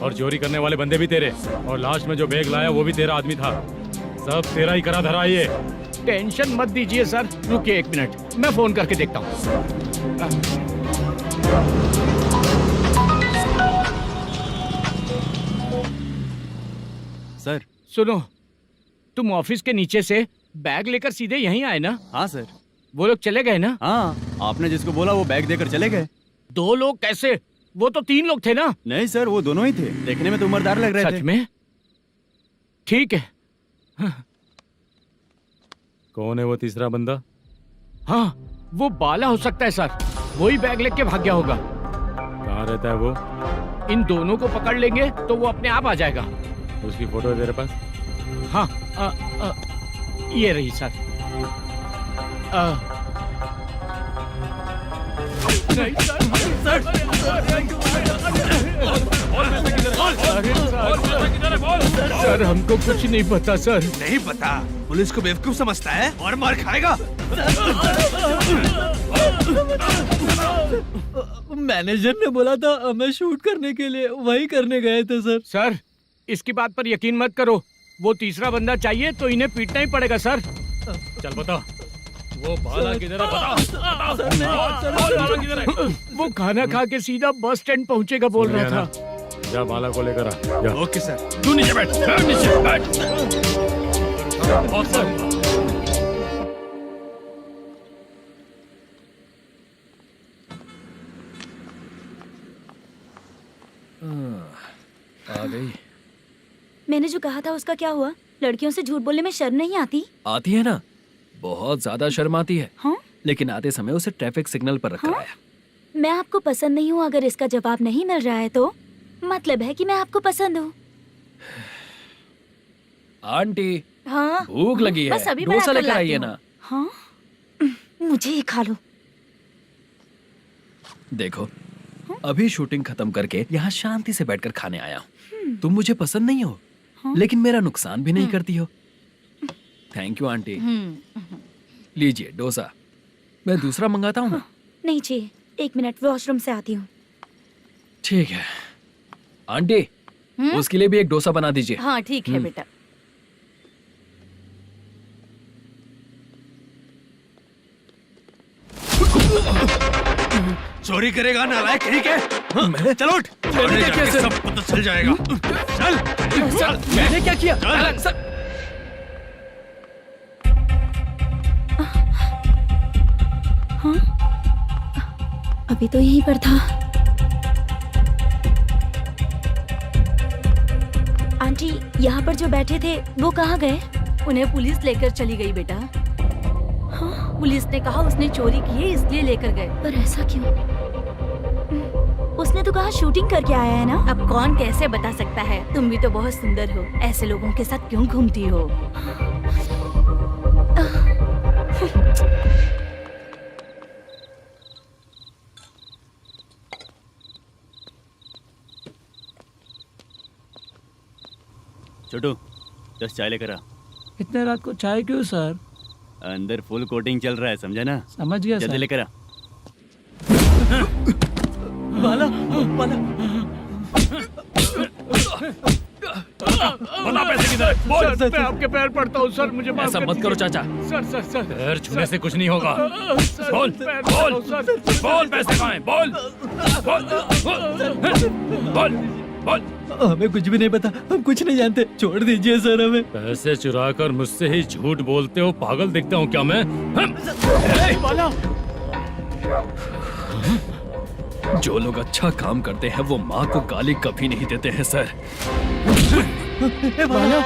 और चोरी करने वाले बंदे भी तेरे, और लास्ट में जो बैग लाया वो भी तेरा आदमी था। सब तेरा ही करा धरा। ये टेंशन मत दीजिए सर। रुकिए 1 मिनट, मैं फोन करके देखता हूँ। सर सुनो, तुम ऑफिस के नीचे से बैग लेकर सीधे यहीं आए ना? हाँ सर। वो लोग चले गए ना? हाँ, आपने जिसको बोला वो बैग देकर चले गए। 2 लोग कैसे? वो तो 3 लोग थे ना? नहीं सर, वो दोनों ही थे। देखने में तो उम्रदार लग रहे थे। सच में? ठीक है। कौन है वो तीसरा बंदा? हाँ, वो बाला हो सकता है सर। वही बैग लेके भाग गया होगा। कहाँ रहता है वो? इन दोनों को पकड़ लेंगे तो वो अपने आप आ जाएगा। उसकी फोटो है तेरे पास? हाँ ये रही सर। नहीं सर हमको कुछ नहीं पता सर। नहीं पता? पुलिस को बेवकूफ समझता है और मार खाएगा। मैनेजर ने बोला था हमें शूट करने के लिए, वही करने गए थे सर। सर इसकी बात पर यकीन मत करो, वो तीसरा बंदा चाहिए तो इन्हें पीटना ही पड़ेगा सर। चल बता, वो बाला किधर है? बता। बाला किधर है? वो खाना खा के सीधा बस स्टैंड पहुंचेगा बोल रहा था। जा बाला को लेकर आ। जा। Okay sir. तू नीचे बैठ, नीचे बैठ। आ गई। मैंने जो कहा था उसका क्या हुआ? लड़कियों से झूठ बोलने में शर्म नहीं आती? आती है ना, बहुत ज्यादा शर्म आती है। हाँ? लेकिन आते समय उसे ट्रैफिक सिग्नल पर रखा हाँ? है। मैं आपको पसंद नहीं हूँ अगर इसका जवाब नहीं मिल रहा है तो मतलब है कि मैं आपको पसंद हूँ। आंटी हाँ? भूख लगी है, बस अभी डोसा बनाकर लेकर लाती आइए हूँ। ना। हाँ? मुझे ही खा लो। देखो अभी शूटिंग खत्म करके यहाँ शांति से बैठकर खाने आया हूँ। तुम मुझे पसंद नहीं हो, लेकिन मेरा नुकसान भी नहीं करती हो। Thank you aunty. लीजिए डोसा। मैं दूसरा मंगाता हूँ ना? नहीं चाहिए, 1 मिनट वॉशरूम से आती हूँ। ठीक है आंटी, उसके लिए भी एक डोसा बना दीजिए। हाँ ठीक है बेटा। चोरी करेगा नालायक, ठीक है? चलो उठ। मैंने क्या किया? सब पता चल जाएगा। चल। सर मैंने क्या किया? सर हाँ? अभी तो यहीं पर था। आंटी यहाँ पर जो बैठे थे वो कहाँ गए? उन्हें पुलिस लेकर चली गई बेटा। हाँ? पुलिस ने कहा उसने चोरी की है इसलिए लेकर गए। पर ऐसा क्यों? उसने तो कहा शूटिंग करके आया है ना। अब कौन कैसे बता सकता है? तुम भी तो बहुत सुंदर हो, ऐसे लोगों के साथ क्यों घूमती हो? छोटू 10 चाय लेकर आ। इतने रात को चाय क्यों सर? अंदर फुल कोटिंग चल रहा है, समझा ना? समझ गया जल्दी सर। लेकर आ। बाला बाला बता पैसे किधर है? बोल। सर मैं आपके पैर पड़ता हूँ सर, मुझे माफ ऐसा कर मत करो दीजिए। चाचा। सर सर सर पैर छूने से कुछ नहीं होगा। सर, बोल पैर बोल पड़ता हूँ, सर। बोल, पैसे कहाँ हैं? बोल बोल बोल बोल। हमें कुछ भी नहीं पता, हम कुछ नहीं जानते, छोड़ दीजिए सर हमें। पैसे चुरा कर मुझसे ही झूठ बोलते हो, पागल दिखता हूँ क्या मैं? बाला जो लोग अच्छा काम करते हैं वो माँ को गाली कभी नहीं देते हैं सर। बाला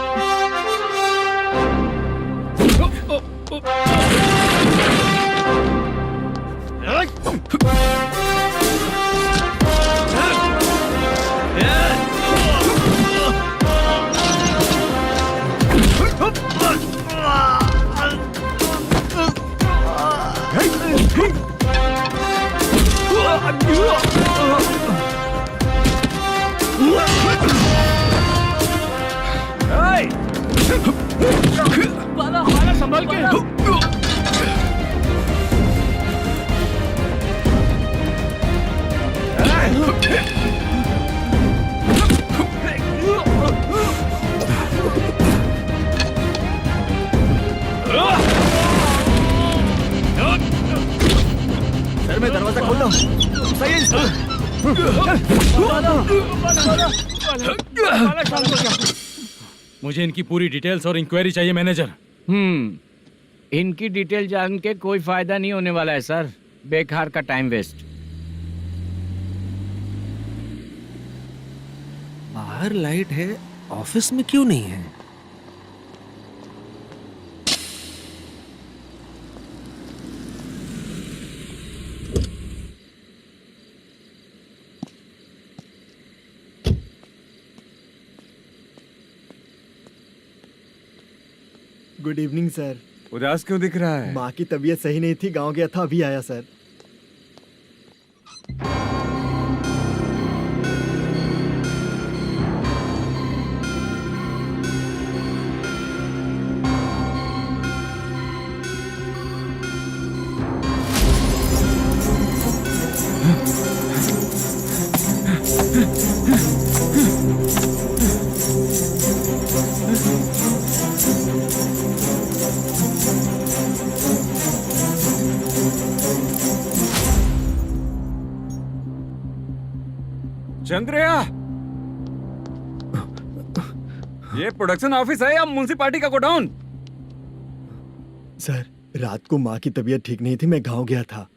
बाला बाला संभाल के। सर मैं दरवाजा खोलता हूँ। सही है सर। मुझे इनकी पूरी डिटेल्स और इंक्वायरी चाहिए मैनेजर। इनकी डिटेल जान के कोई फायदा नहीं होने वाला है सर, बेकार का टाइम वेस्ट। बाहर लाइट है, ऑफिस में क्यों नहीं है? Good evening sir. उदास क्यों दिख रहा है? माँ की तबीयत सही नहीं थी, गांव गया था, अभी आया सर। चंद्रया, ये प्रोडक्शन ऑफिस है या म्युनिसिपालिटी का गोडाउन? सर, रात को माँ की तबीयत ठीक नहीं थी, मैं गांव गया था।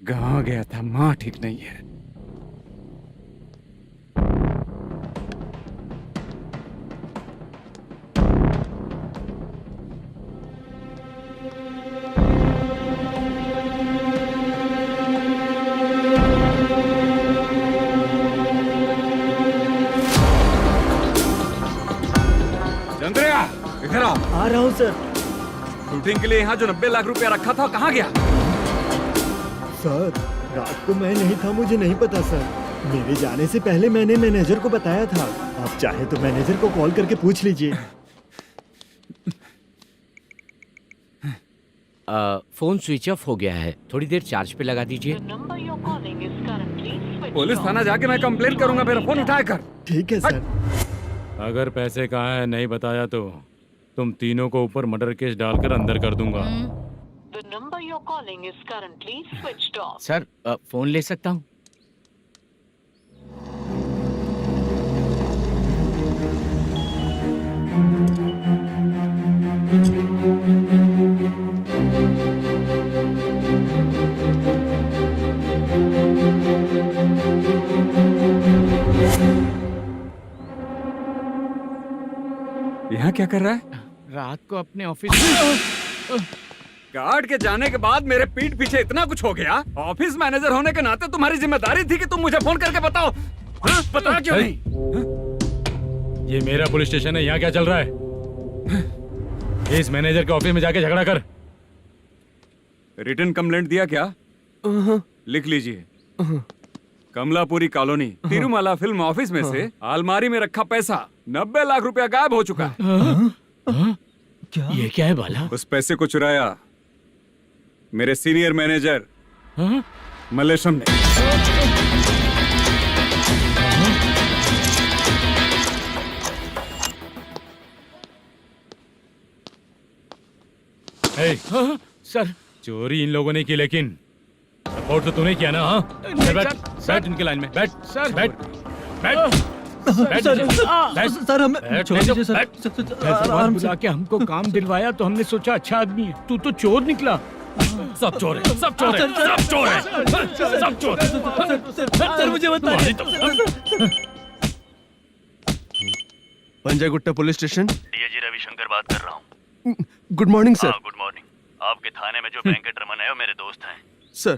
गांव गया था, माँ ठीक नहीं है। चंद्रया, इधर आओ। आ रहा हूँ सर। शूटिंग के लिए यहाँ जो 90 लाख रुपया रखा था, कहाँ गया? सर, रात को मैं नहीं था, मुझे नहीं पता सर। मेरे जाने से पहले मैंने मैनेजर को बताया था। आप चाहे तो मैनेजर को कॉल करके पूछ लीजिए। फोन स्विच ऑफ हो गया है, थोड़ी देर चार्ज पे लगा दीजिए। पुलिस थाना जाके मैं कंप्लेंट करूंगा, मेरा फोन उठाया कर। ठीक है सर। अगर पैसे कहाँ है नहीं बताया तो तुम तीनों को ऊपर मर्डर केस डालकर अंदर कर दूंगा। सर, फोन ले सकता हूँ? यहाँ क्या कर रहा है? रात को अपने ऑफिस गार्ड के जाने के बाद मेरे पीठ पीछे इतना कुछ हो गया। ऑफिस मैनेजर होने के नाते तुम्हारी जिम्मेदारी थी कि तुम मुझे फोन करके बताओ। हाँ? बता क्यों नहीं? ये मेरा पुलिस स्टेशन है, यहाँ क्या चल रहा है? इस मैनेजर के ऑफिस में जाके झगड़ा कर। रिटन कंप्लेंट दिया क्या? लिख लीजिए। Kamalapuri colony, Tirumala film office में से अलमारी में रखा पैसा 90 लाख रुपया गायब हो चुका है। क्या? ये क्या है बाला? उस पैसे को चुराया मेरे सीनियर मैनेजर मलेशम ने। सर, चोरी इन लोगों ने की, लेकिन सपोर्ट तो तूने किया ना? हाँ, बैठ इनके लाइन में, बैठ सर, बैठ बैठ सर, हमें छोड़ दीजिए सर। आराम से आके हमको काम दिलवाया तो हमने सोचा अच्छा आदमी है, तू तो चोर निकला। सब चोर है, सब चोर है, सब चोर है, सब चोर है। सर, मुझे बताइए। Panjagutta police station, DIG Ravishankar बात कर रहा हूँ। Good morning sir. Good morning. आपके थाने में जो वेंकट रमन है वो मेरे दोस्त हैं। सर,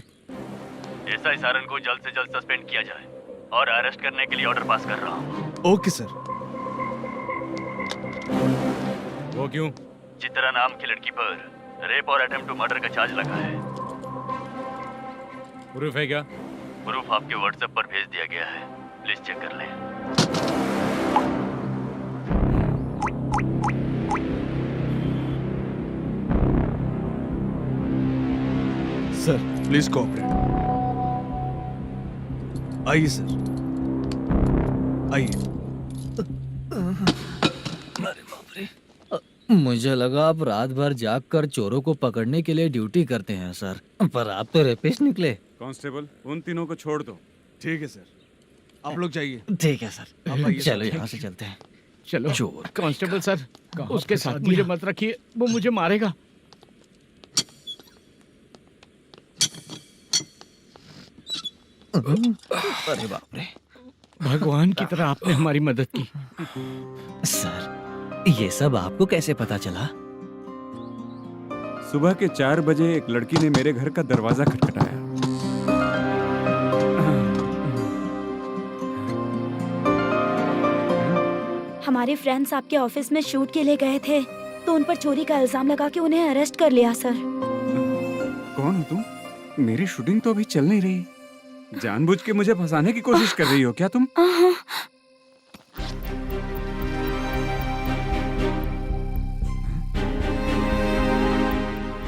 एसआई सारन को जल्द से जल्द सस्पेंड किया जाए और अरेस्ट करने के लिए ऑर्डर पास कर रहा हूँ। Okay sir. वो क्यों? चित्रा नाम की लड़की पर रेप और अटेम्प्ट टू मर्डर का चार्ज लगा है। प्रूफ है क्या? प्रूफ आपके व्हाट्सएप पर भेज दिया गया है, प्लीज चेक कर लें। Sir, please cooperate. आइए सर, आइए। मुझे लगा आप रात भर जाग कर चोरों को पकड़ने के लिए ड्यूटी करते हैं सर, पर आप तो रेपिस्ट निकले। कांस्टेबल, उन तीनों को छोड़ दो। ठीक है सर, आप लोग जाइए। ठीक है सर, चलो यहाँ से चलते हैं। चलो चोर। कांस्टेबल सर, उसके साथ मुझे मत रखिए, वो मुझे मारेगा। अरे बाप रे, भगवान की तरह आपने हमारी मदद की। सर, ये सब आपको कैसे पता चला? सुबह के 4 बजे एक लड़की ने मेरे घर का दरवाजा खटखटाया। हमारे फ्रेंड्स आपके ऑफिस में शूट के लिए गए थे। तो उन पर चोरी का इल्जाम लगा के उन्हें अरेस्ट कर लिया सर। कौन हो तुम? मेरी शूटिंग तो अभी चल नहीं रही। जानबूझ के मुझे फंसाने की कोशिश कर रही हो क्या तुम?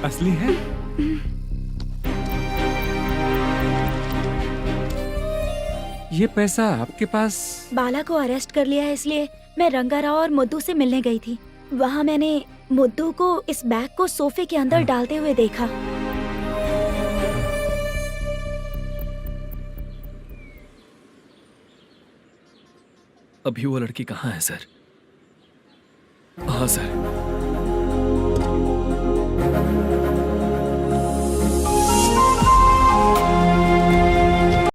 असली है? ये पैसा आपके पास? बाला को अरेस्ट कर लिया है इसलिए मैं रंगाराव और मुद्दू से मिलने गई थी। वहाँ मैंने मुद्दू को इस बैग को सोफे के अंदर डालते हुए देखा। अभी वो लड़की कहाँ है सर? हाँ सर,